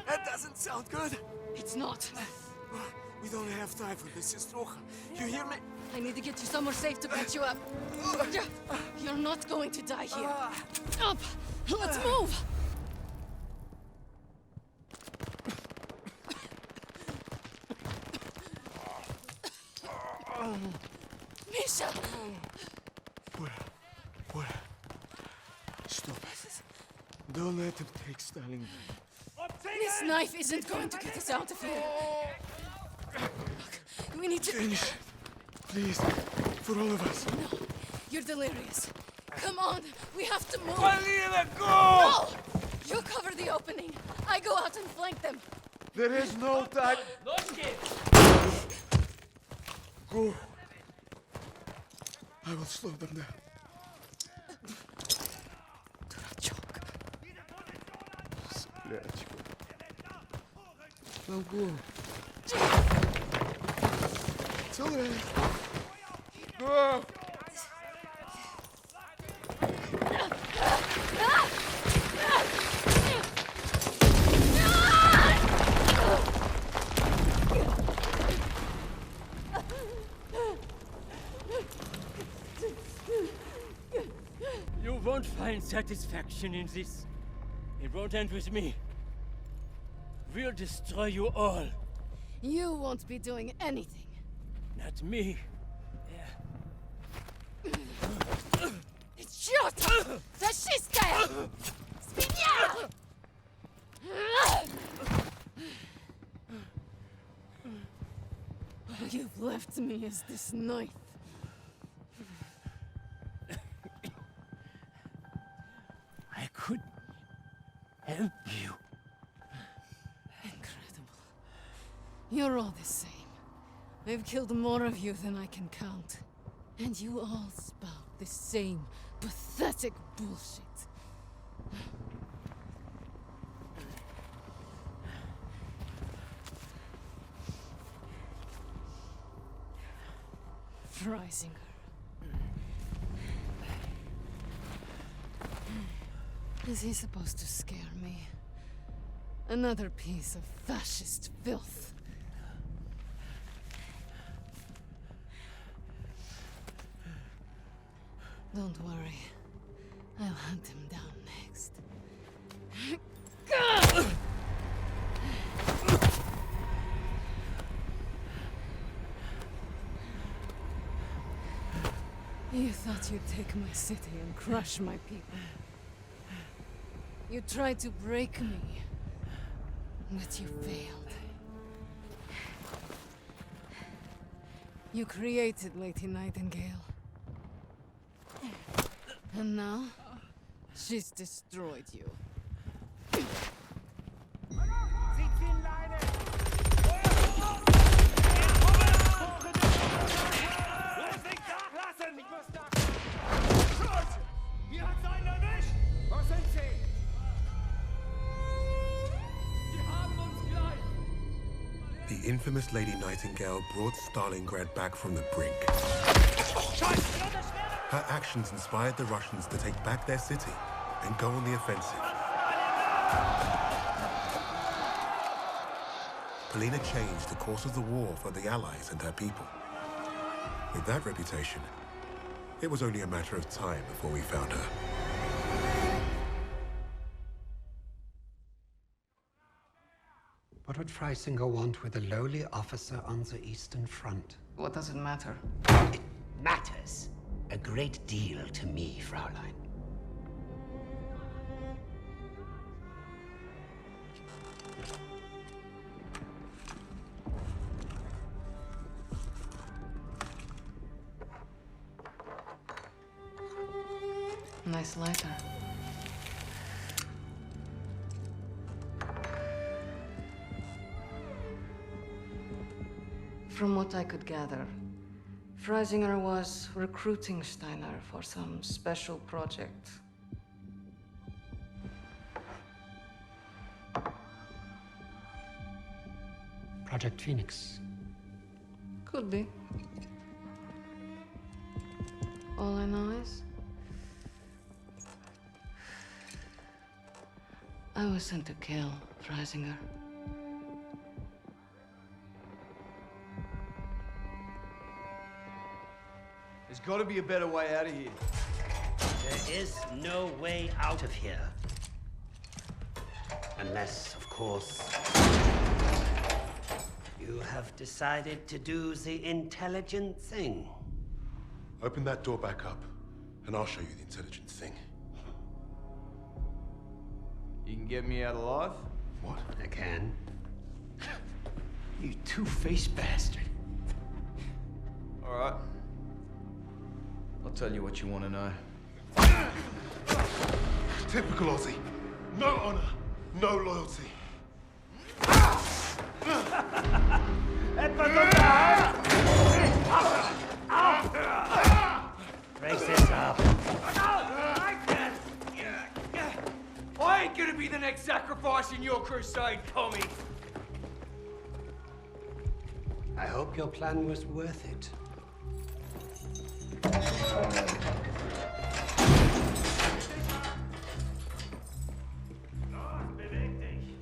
[SPEAKER 15] That doesn't sound good.
[SPEAKER 16] It's not.
[SPEAKER 15] We don't have time for this, Strocha. You hear me?
[SPEAKER 16] I need to get you somewhere safe to patch you up. You're not going to die here. Up! Let's move! Misha!
[SPEAKER 15] Where? Stop. Don't let him take Stalingrad.
[SPEAKER 16] Misha! This knife isn't going to get us out of here. Look, we need to...
[SPEAKER 2] Finish. Please. For all of us.
[SPEAKER 16] No, you're delirious. Come on, we have to move.
[SPEAKER 2] Valina, go!
[SPEAKER 16] No! You cover the opening. I go out and flank them.
[SPEAKER 2] There is no time. Go. I will slow them down. Now go. It's all right. Go.
[SPEAKER 3] You won't find satisfaction in this. It won't end with me. We'll destroy you all.
[SPEAKER 16] You won't be doing anything.
[SPEAKER 3] Not me.
[SPEAKER 16] Idioot! Fasciste! Spinia! All you've left me is this knife.
[SPEAKER 3] I could help you.
[SPEAKER 16] Incredible. You're all the same. I've killed more of you than I can count. And you all spout the same pathetic bullshit. Freisinger. Is he supposed to scare me? Another piece of fascist filth. Don't worry. I'll hunt him down next. You thought you'd take my city and crush my people. You tried to break me, but you failed. You created Lady Nightingale. And now, she's destroyed you.
[SPEAKER 1] The infamous Lady Nightingale brought Stalingrad back from the brink. Her actions inspired the Russians to take back their city and go on the offensive. Polina changed the course of the war for the Allies and her people. With that reputation, it was only a matter of time before we found her.
[SPEAKER 11] What would Freisinger want with a lowly officer on the Eastern Front?
[SPEAKER 16] What does it matter?
[SPEAKER 11] It matters a great deal to me, Fraulein.
[SPEAKER 16] Nice lighter. From what I could gather, Freisinger was recruiting Steiner for some special project.
[SPEAKER 11] Project Phoenix.
[SPEAKER 16] Could be. All I know is I was sent to kill Freisinger.
[SPEAKER 10] There's got to be a better way out of here.
[SPEAKER 11] There is no way out of here. Unless, of course, you have decided to do the intelligent thing.
[SPEAKER 1] Open that door back up, and I'll show you the intelligent thing.
[SPEAKER 10] You can get me out alive?
[SPEAKER 1] What?
[SPEAKER 11] I can.
[SPEAKER 15] You two-faced bastard. All right. I'll tell you what you want to know.
[SPEAKER 2] Typical Aussie. No honor, no loyalty.
[SPEAKER 10] Breaks this up. I ain't gonna be the next sacrifice in your crusade, commie.
[SPEAKER 11] I hope your plan was worth it.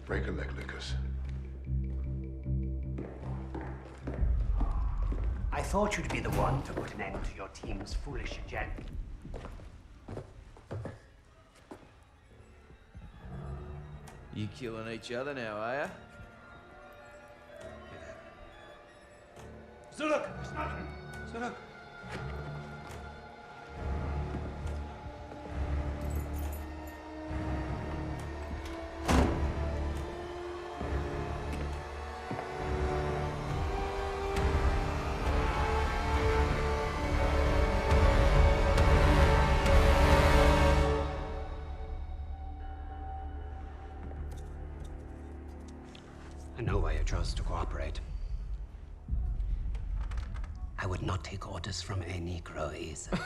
[SPEAKER 1] Break a leg, Lucas.
[SPEAKER 11] I thought you'd be the one to put an end to your team's foolish agenda.
[SPEAKER 15] You killing each other now, are ya?
[SPEAKER 10] Zuluk!
[SPEAKER 11] Zuluk! I know why you chose to cooperate. I would not take orders from a Negro either.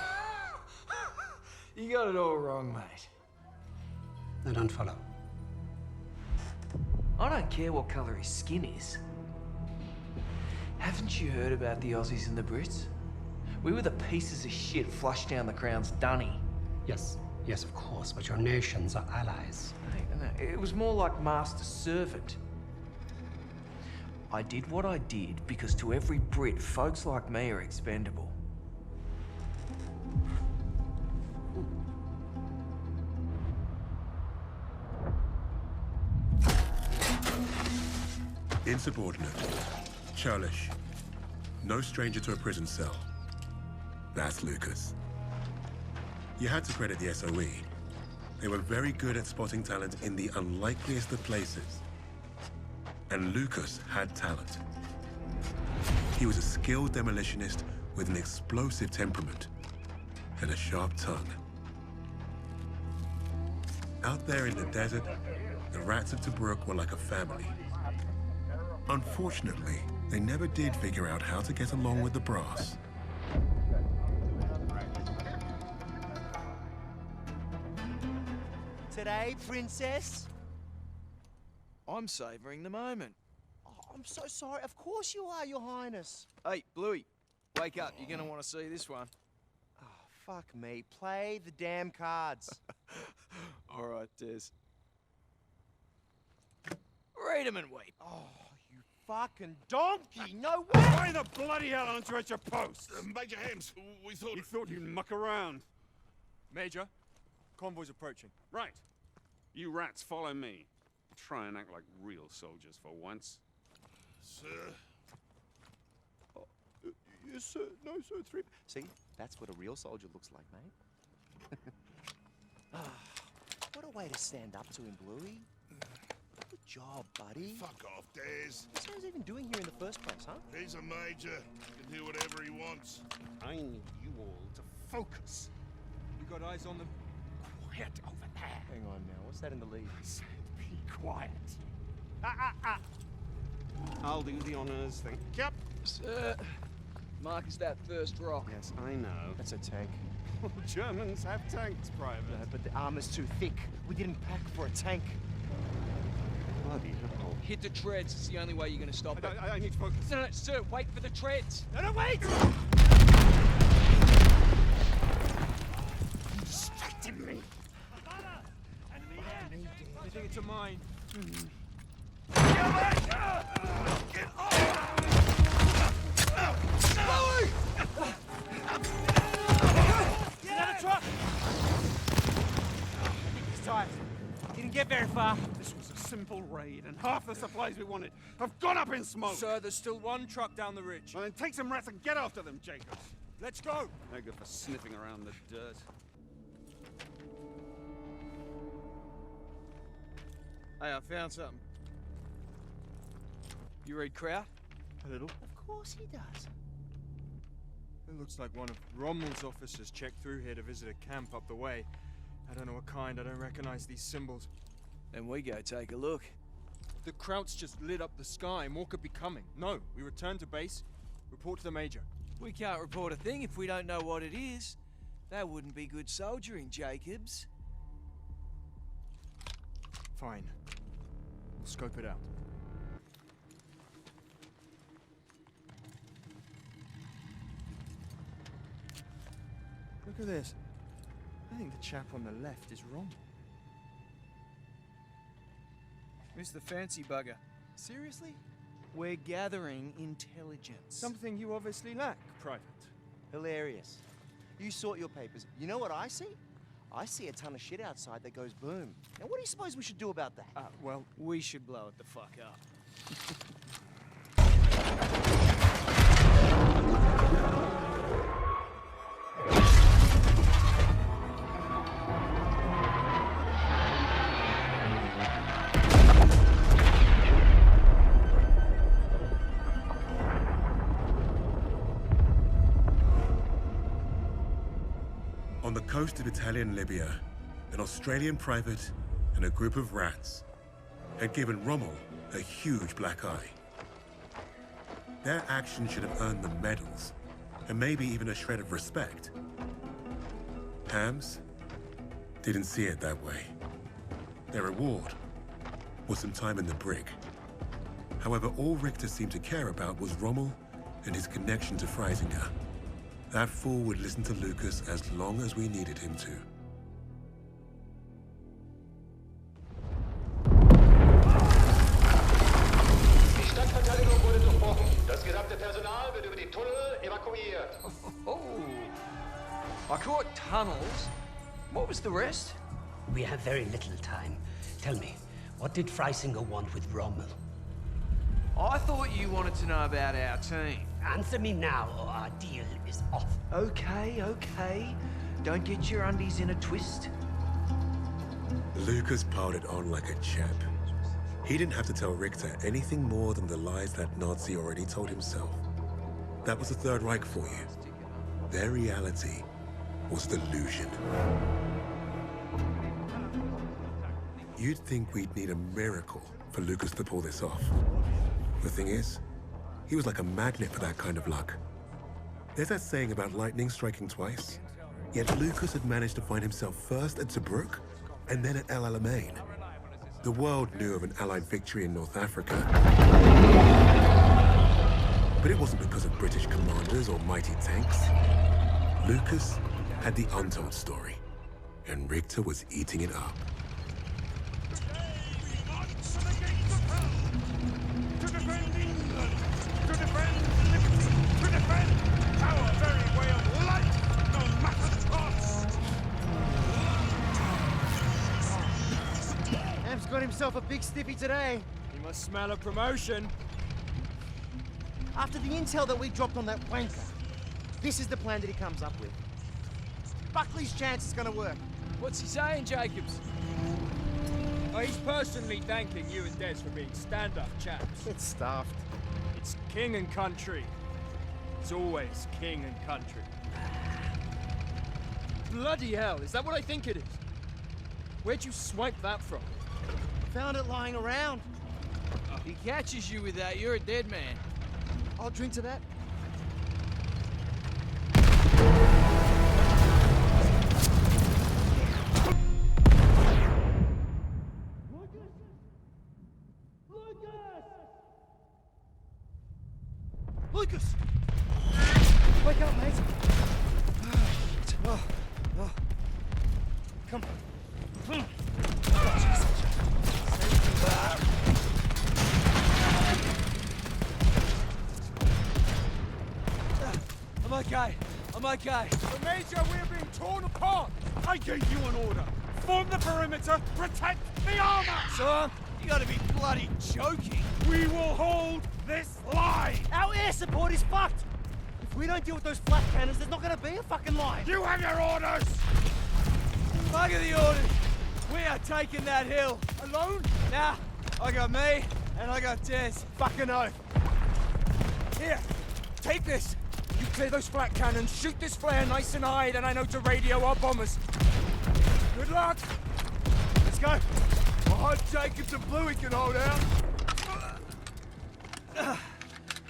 [SPEAKER 15] You got it all wrong, mate.
[SPEAKER 11] I don't follow.
[SPEAKER 15] I don't care what colour his skin is. Haven't you heard about the Aussies and the Brits? We were the pieces of shit flushed down the Crown's dunny.
[SPEAKER 11] Yes, yes, of course, but your nations are allies.
[SPEAKER 15] No, it was more like master-servant. I did what I did because to every Brit, folks like me are expendable.
[SPEAKER 1] Insubordinate. Churlish. No stranger to a prison cell. That's Lucas. You had to credit the SOE. They were very good at spotting talent in the unlikeliest of places. And Lucas had talent. He was a skilled demolitionist with an explosive temperament and a sharp tongue. Out there in the desert, the rats of Tobruk were like a family. Unfortunately, they never did figure out how to get along with the brass.
[SPEAKER 10] Today, princess?
[SPEAKER 15] I'm savouring the moment.
[SPEAKER 10] Oh, I'm so sorry. Of course you are, your highness.
[SPEAKER 15] Hey, Bluey, wake up. You're gonna want to see this one.
[SPEAKER 10] Oh, fuck me. Play the damn cards.
[SPEAKER 15] All right, Des. Read 'em and weep.
[SPEAKER 10] Oh, you fucking donkey! No way!
[SPEAKER 9] Why the bloody hell aren't you at your post?
[SPEAKER 13] Major Hems, we thought...
[SPEAKER 9] You thought you'd muck around.
[SPEAKER 17] Major, convoy's approaching.
[SPEAKER 9] Right. You rats follow me. Try and act like real soldiers for once.
[SPEAKER 13] Sir?
[SPEAKER 10] Yes, sir. No, sir. Three. See, that's what a real soldier looks like, mate. What a way to stand up to him, Bluey. Good job, buddy.
[SPEAKER 13] Fuck off, Des.
[SPEAKER 10] What's he even doing here in the first place, huh?
[SPEAKER 13] He's a major. He can do whatever he wants.
[SPEAKER 9] I need you all to focus.
[SPEAKER 17] We got eyes on them.
[SPEAKER 9] Quiet over there.
[SPEAKER 10] Hang on now. What's that in the lead?
[SPEAKER 9] I said be quiet. I'll do the honors, thank you.
[SPEAKER 15] Sir, mark is that first rock.
[SPEAKER 9] Yes, I know.
[SPEAKER 10] That's a tank.
[SPEAKER 9] Germans have tanks, Private.
[SPEAKER 10] No, but the armor's too thick. We didn't pack for a tank.
[SPEAKER 9] Bloody hell.
[SPEAKER 15] Hit the treads. It's the only way you're going to stop it.
[SPEAKER 9] I need to focus.
[SPEAKER 15] No, sir, wait for the treads.
[SPEAKER 10] No, wait!
[SPEAKER 9] You distracted me.
[SPEAKER 17] You think it's a mine?
[SPEAKER 13] Get off!
[SPEAKER 10] Another truck! I think he's tired. Didn't get very far.
[SPEAKER 9] This was a simple raid, and half the supplies we wanted have gone up in smoke.
[SPEAKER 17] Sir, there's still one truck down the ridge.
[SPEAKER 9] Well, then take some rats and get after them, Jacobs.
[SPEAKER 17] Let's go!
[SPEAKER 9] No good for sniffing around the dirt.
[SPEAKER 15] Hey, I found something.
[SPEAKER 10] You read Kraut?
[SPEAKER 17] A little.
[SPEAKER 10] Of course he does.
[SPEAKER 17] It looks like one of Rommel's officers checked through here to visit a camp up the way. I don't know what kind, I don't recognize these symbols.
[SPEAKER 10] Then we go take a look.
[SPEAKER 17] The Krauts just lit up the sky, more could be coming. No, we return to base, report to the Major.
[SPEAKER 10] We can't report a thing if we don't know what it is. That wouldn't be good soldiering, Jacobs.
[SPEAKER 17] Fine. We'll scope it out. Look at this. I think the chap on the left is wrong.
[SPEAKER 10] Who's the fancy bugger?
[SPEAKER 17] Seriously?
[SPEAKER 10] We're gathering intelligence.
[SPEAKER 17] Something you obviously lack, Private.
[SPEAKER 8] Hilarious. You sort your papers. You know what I see? I see a ton of shit outside that goes boom. Now, what do you suppose we should do about that?
[SPEAKER 10] Well, we should blow it the fuck up.
[SPEAKER 1] On the coast of Italian Libya, an Australian private and a group of rats had given Rommel a huge black eye. Their action should have earned them medals, and maybe even a shred of respect. Hams didn't see it that way. Their reward was some time in the brig. However, all Richter seemed to care about was Rommel and his connection to Freisinger. That fool would listen to Lucas as long as we needed him to.
[SPEAKER 22] Die Stadtverteidigung wurde durchbrochen. Das gesamte Personal wird über die Tunnel evakuiert.
[SPEAKER 10] Oh, I caught tunnels. What was the rest?
[SPEAKER 11] We have very little time. Tell me, what did Freisinger want with Rommel?
[SPEAKER 10] I thought you wanted to know about our team.
[SPEAKER 11] Answer me now, or our deal is off.
[SPEAKER 10] Okay. Don't get your undies in a twist.
[SPEAKER 1] Lucas piled it on like a champ. He didn't have to tell Richter anything more than the lies that Nazi already told himself. That was the Third Reich for you. Their reality was delusion. You'd think we'd need a miracle for Lucas to pull this off. The thing is, he was like a magnet for that kind of luck. There's that saying about lightning striking twice. Yet Lucas had managed to find himself first at Tobruk and then at El Alamein. The world knew of an Allied victory in North Africa. But it wasn't because of British commanders or mighty tanks. Lucas had the untold story, and Richter was eating it up.
[SPEAKER 13] To defend England! To defend liberty! To defend our very way of life, no matter the cost!
[SPEAKER 8] Ham's got himself a big stiffy today.
[SPEAKER 17] He must smell a promotion.
[SPEAKER 8] After the intel that we dropped on that wanker, this is the plan that he comes up with. Buckley's chance is gonna work.
[SPEAKER 10] What's he saying, Jacobs?
[SPEAKER 17] Oh, he's personally thanking you and Des for being stand-up chaps.
[SPEAKER 8] It's stuffed.
[SPEAKER 17] It's king and country. It's always king and country. Bloody hell, is that what I think it is? Where'd you swipe that from?
[SPEAKER 8] Found it lying around.
[SPEAKER 10] If he catches you with that, you're a dead man.
[SPEAKER 8] I'll drink to that. Lucas! Wake up, mate! Oh. Come on.
[SPEAKER 10] I'm okay.
[SPEAKER 13] The Major, we're being torn apart! I gave you an order! Form the perimeter, protect the armor!
[SPEAKER 10] Sir, you gotta be bloody joking.
[SPEAKER 13] We will hold this line!
[SPEAKER 8] Our air support is fucked! If we don't deal with those flat cannons, there's not gonna be a fucking line!
[SPEAKER 13] You have your orders!
[SPEAKER 10] Bugger the orders! We are taking that hill.
[SPEAKER 13] Alone?
[SPEAKER 10] Nah, I got me,
[SPEAKER 17] And I got this.
[SPEAKER 2] Fucking oath.
[SPEAKER 17] Here, take this. You clear those flat cannons, shoot this flare nice and high, then I know to radio our bombers. Good luck.
[SPEAKER 2] Let's go. I'll hold Jacobs and Bluey can hold out.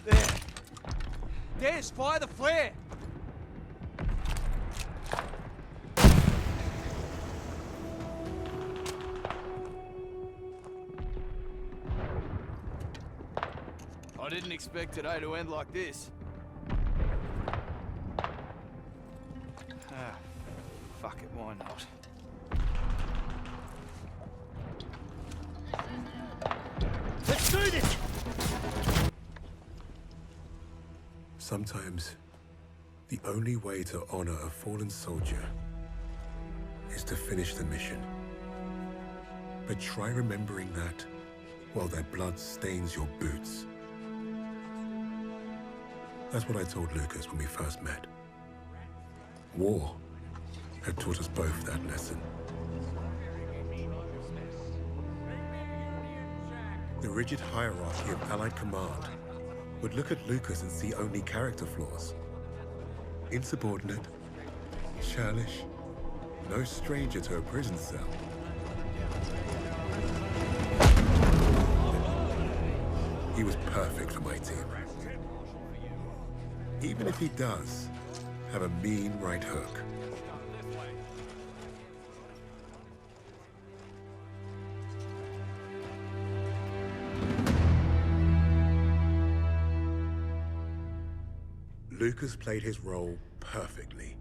[SPEAKER 17] There. There's fire the flare.
[SPEAKER 10] I didn't expect today to end like this. Fuck it, why not?
[SPEAKER 2] Let's do this!
[SPEAKER 1] Sometimes, the only way to honor a fallen soldier is to finish the mission. But try remembering that while their blood stains your boots. That's what I told Lucas when we first met. War had taught us both that lesson. The rigid hierarchy of Allied command would look at Lucas and see only character flaws. Insubordinate, churlish, no stranger to a prison cell. He was perfect for my team. Even if he does have a mean right hook. Lucas played his role perfectly.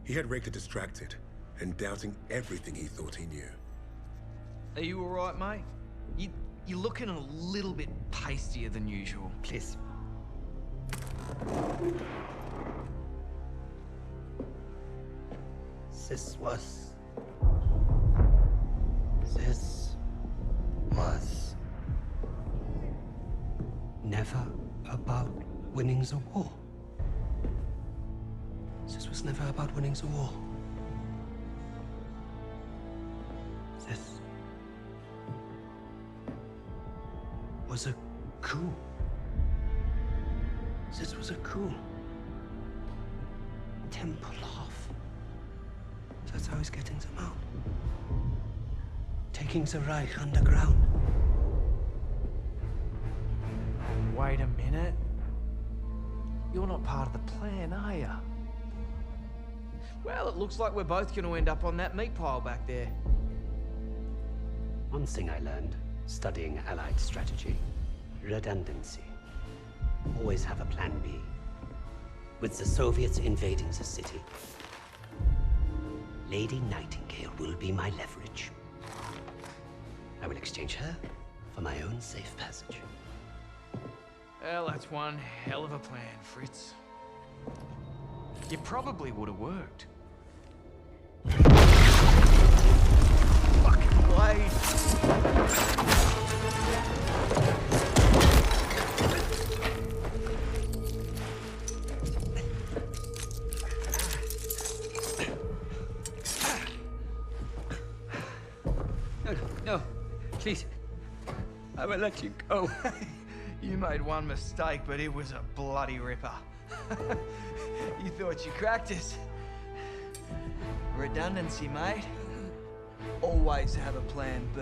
[SPEAKER 1] He had Richter distracted and doubting everything he thought he knew.
[SPEAKER 10] Are you all right, mate? You're looking a little bit pastier than usual.
[SPEAKER 11] Please. This was never about winning the war. This was never about winning the war. This was a coup. This was a coup. Temple off. That's how he's getting them out. Taking the Reich underground.
[SPEAKER 10] Wait a minute. You're not part of the plan, are you? Well, it looks like we're both going to end up on that meat pile back there.
[SPEAKER 11] One thing I learned studying Allied strategy: redundancy. Always have a plan B. With the Soviets invading the city, Lady Nightingale will be my leverage. I will exchange her for my own safe passage.
[SPEAKER 10] Well, that's one hell of a plan, Fritz. It probably would have worked. Fucking blade!
[SPEAKER 7] No, please. I will let you go.
[SPEAKER 10] You made one mistake, but it was a bloody ripper. You thought you cracked us. Redundancy, mate. Always have a plan B.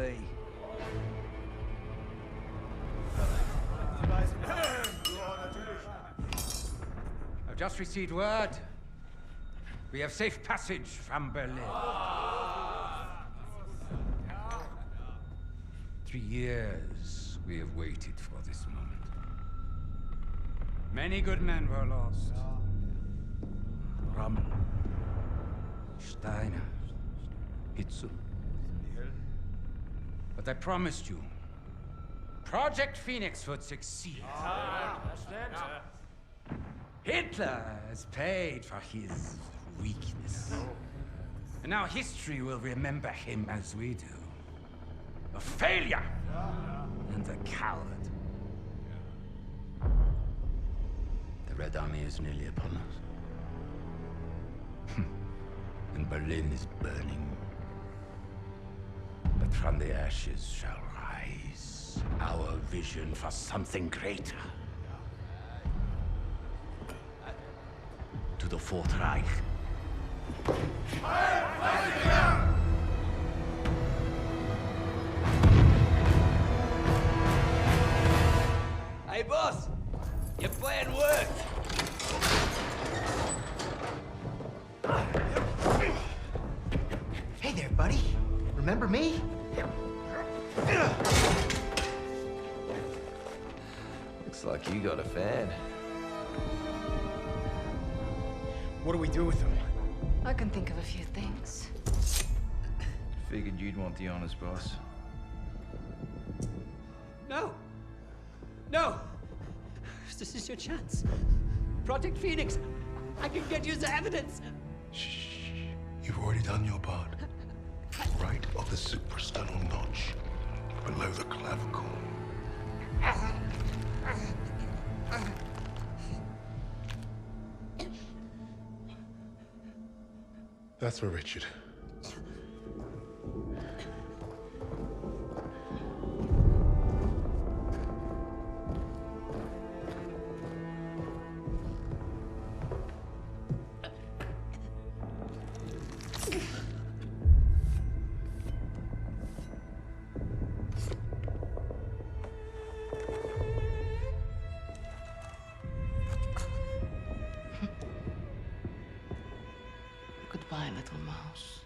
[SPEAKER 7] I've just received word. We have safe passage from Berlin. 3 years we have waited for this moment. Many good men were lost. Rommel, Steiner, Hitzel. But I promised you, Project Phoenix would succeed. Hitler has paid for his weakness. And now history will remember him as we do. A failure and a coward.
[SPEAKER 6] The Red Army is nearly upon us. And Berlin is burning. But from the ashes shall rise our vision for something greater. To the Fourth Reich.
[SPEAKER 7] Hey, boss! Your plan worked!
[SPEAKER 8] Hey there, buddy. Remember me?
[SPEAKER 12] Looks like you got a fan.
[SPEAKER 10] What do we do with him?
[SPEAKER 4] I can think of a few things.
[SPEAKER 12] Figured you'd want the honors, boss.
[SPEAKER 11] No! No! This is your chance. Project Phoenix. I can get you the evidence.
[SPEAKER 1] You've already done your part. Right of the suprasternal notch, below the clavicle. That's for Richard.
[SPEAKER 4] Goodbye, little mouse.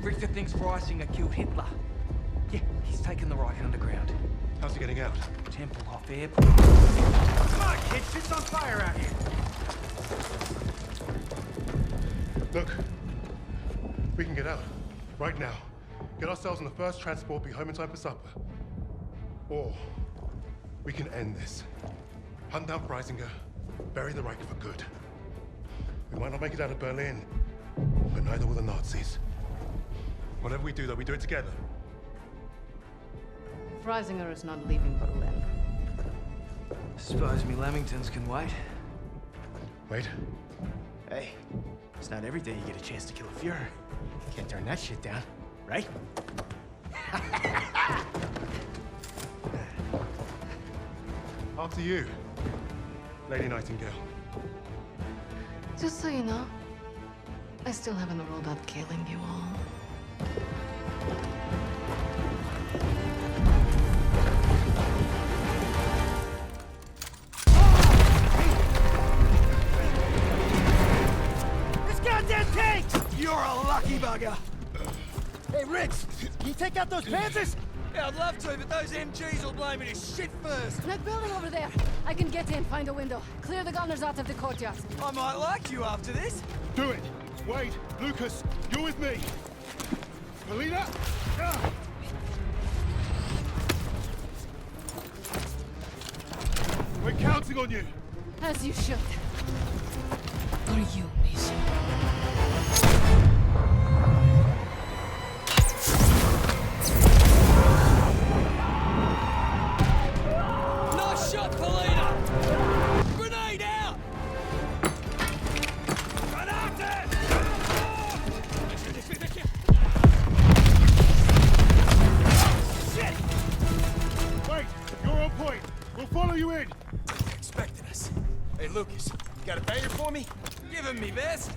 [SPEAKER 7] Richter thinks Reisinger killed Hitler. Yeah, he's taken the Reich underground.
[SPEAKER 2] How's he getting out?
[SPEAKER 7] Tempelhof Airport.
[SPEAKER 5] Come on, kids, shit's on fire out here.
[SPEAKER 2] Look, we can get out. Right now. Get ourselves on the first transport, be home in time for supper. Or we can end this. Hunt down Reisinger, bury the Reich for good. We might not make it out of Berlin, but neither will the Nazis. Whatever we do, though, we do it together.
[SPEAKER 4] Reisinger is not leaving Berlin.
[SPEAKER 10] Suppose me Lamingtons can wait.
[SPEAKER 2] Wait.
[SPEAKER 10] Hey, it's not every day you get a chance to kill a Fuhrer. Can't turn that shit down, right?
[SPEAKER 2] After you, Lady Nightingale.
[SPEAKER 4] Just so you know, I still haven't ruled out killing you all.
[SPEAKER 5] This goddamn tank! You're a lucky bugger. Hey, Rich, can you take out those panzers?
[SPEAKER 10] Yeah, I'd love to, but those MGs will blow me to shit first.
[SPEAKER 16] That building over there. I can get in, find a window. Clear the gunners out of the courtyard.
[SPEAKER 10] I might like you after this.
[SPEAKER 2] Do it! Wade, Lucas, you're with me! Polina! We're counting on you!
[SPEAKER 16] As you should. For you, Misha.
[SPEAKER 10] Nice shot, Polina! Grenade out!
[SPEAKER 2] Shit! Wait, you're on point. We'll follow you in.
[SPEAKER 10] Expecting us. Hey, Lucas, you got a banger for me? Give him me best.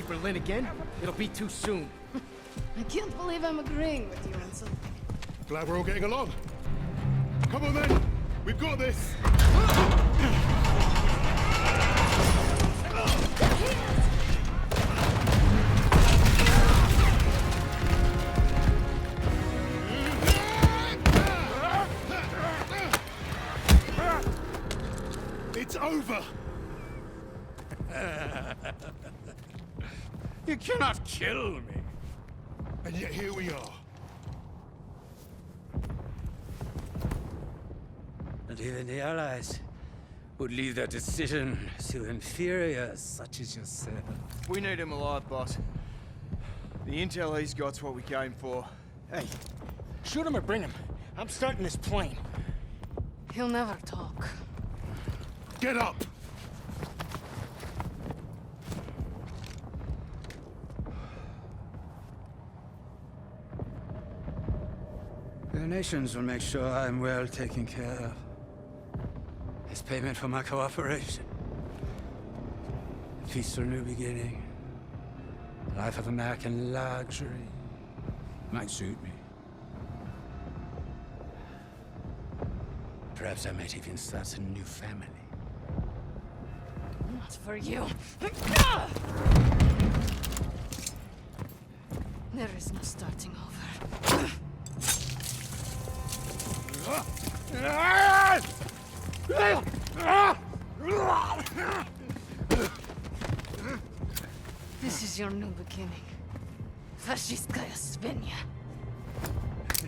[SPEAKER 5] Berlin again, it'll be too soon.
[SPEAKER 16] I can't believe I'm agreeing with you on something.
[SPEAKER 2] Glad we're all getting along. Come on then, we've got this.
[SPEAKER 21] You cannot kill me.
[SPEAKER 2] And yet here we are.
[SPEAKER 7] And even the Allies would leave their decision to inferiors such as yourself.
[SPEAKER 14] We need him alive, boss. The intel he's got's what we came for.
[SPEAKER 20] Hey, shoot him or bring him. I'm starting this plane.
[SPEAKER 16] He'll never talk.
[SPEAKER 2] Get up!
[SPEAKER 7] The nations will make sure I'm well taken care of. As payment for my cooperation. A peaceful new beginning. A life of American luxury. Might suit me. Perhaps I might even start a new family.
[SPEAKER 16] Not for you. There is no starting over. This is your new beginning. Fascistkaya Svenja.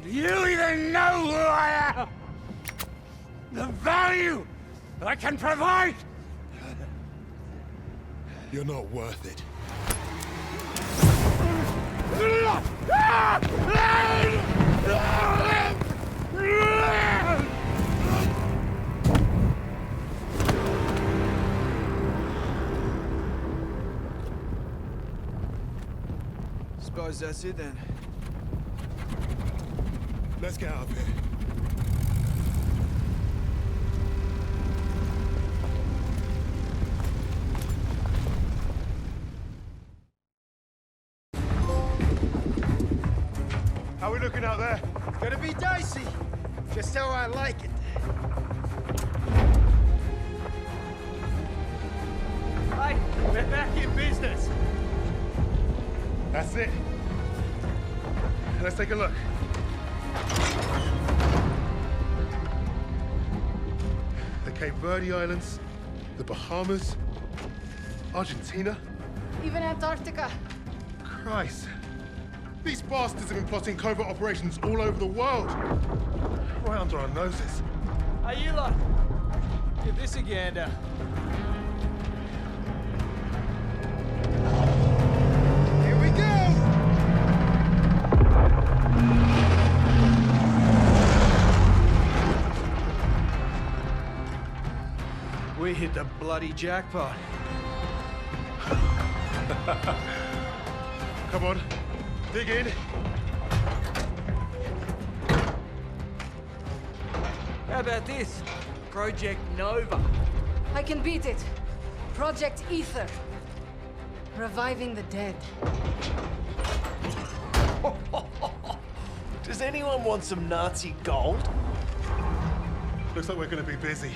[SPEAKER 7] Do you even know who I am? The value I can provide?
[SPEAKER 2] You're not worth it.
[SPEAKER 14] Suppose that's it then.
[SPEAKER 2] Let's get out of here. How are we looking out there?
[SPEAKER 14] Gonna be dicey. Just how I like it. Hey, we're back in business.
[SPEAKER 2] That's it. Let's take a look. The Cape Verde Islands, the Bahamas, Argentina.
[SPEAKER 16] Even Antarctica.
[SPEAKER 2] Christ. These bastards have been plotting covert operations all over the world. Right under our noses.
[SPEAKER 14] Hey, you lot. Give this a gander. Here we go! We hit the bloody jackpot.
[SPEAKER 2] Come on, dig in.
[SPEAKER 14] How about this? Project Nova.
[SPEAKER 16] I can beat it. Project Ether. Reviving the dead.
[SPEAKER 8] Does anyone want some Nazi gold?
[SPEAKER 2] Looks like we're gonna be busy.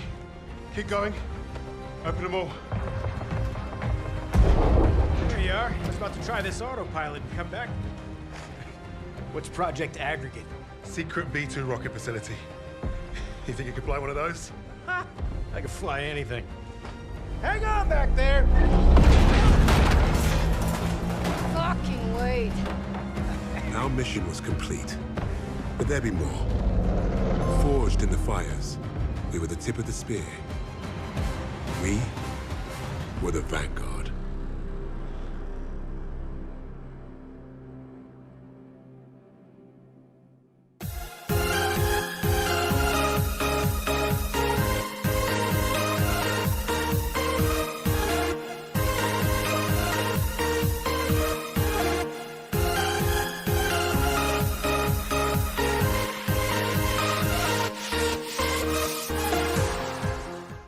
[SPEAKER 2] Keep going. Open them all.
[SPEAKER 5] Here you are. I was about to try this autopilot and come back. What's Project Aggregate?
[SPEAKER 2] Secret B2 rocket facility. You think you could fly one of those?
[SPEAKER 5] Ha! I can fly anything. Hang on back there!
[SPEAKER 16] Fucking wait.
[SPEAKER 1] Our mission was complete, but there be more. Forged in the fires, we were the tip of the spear. We were the Vanguard.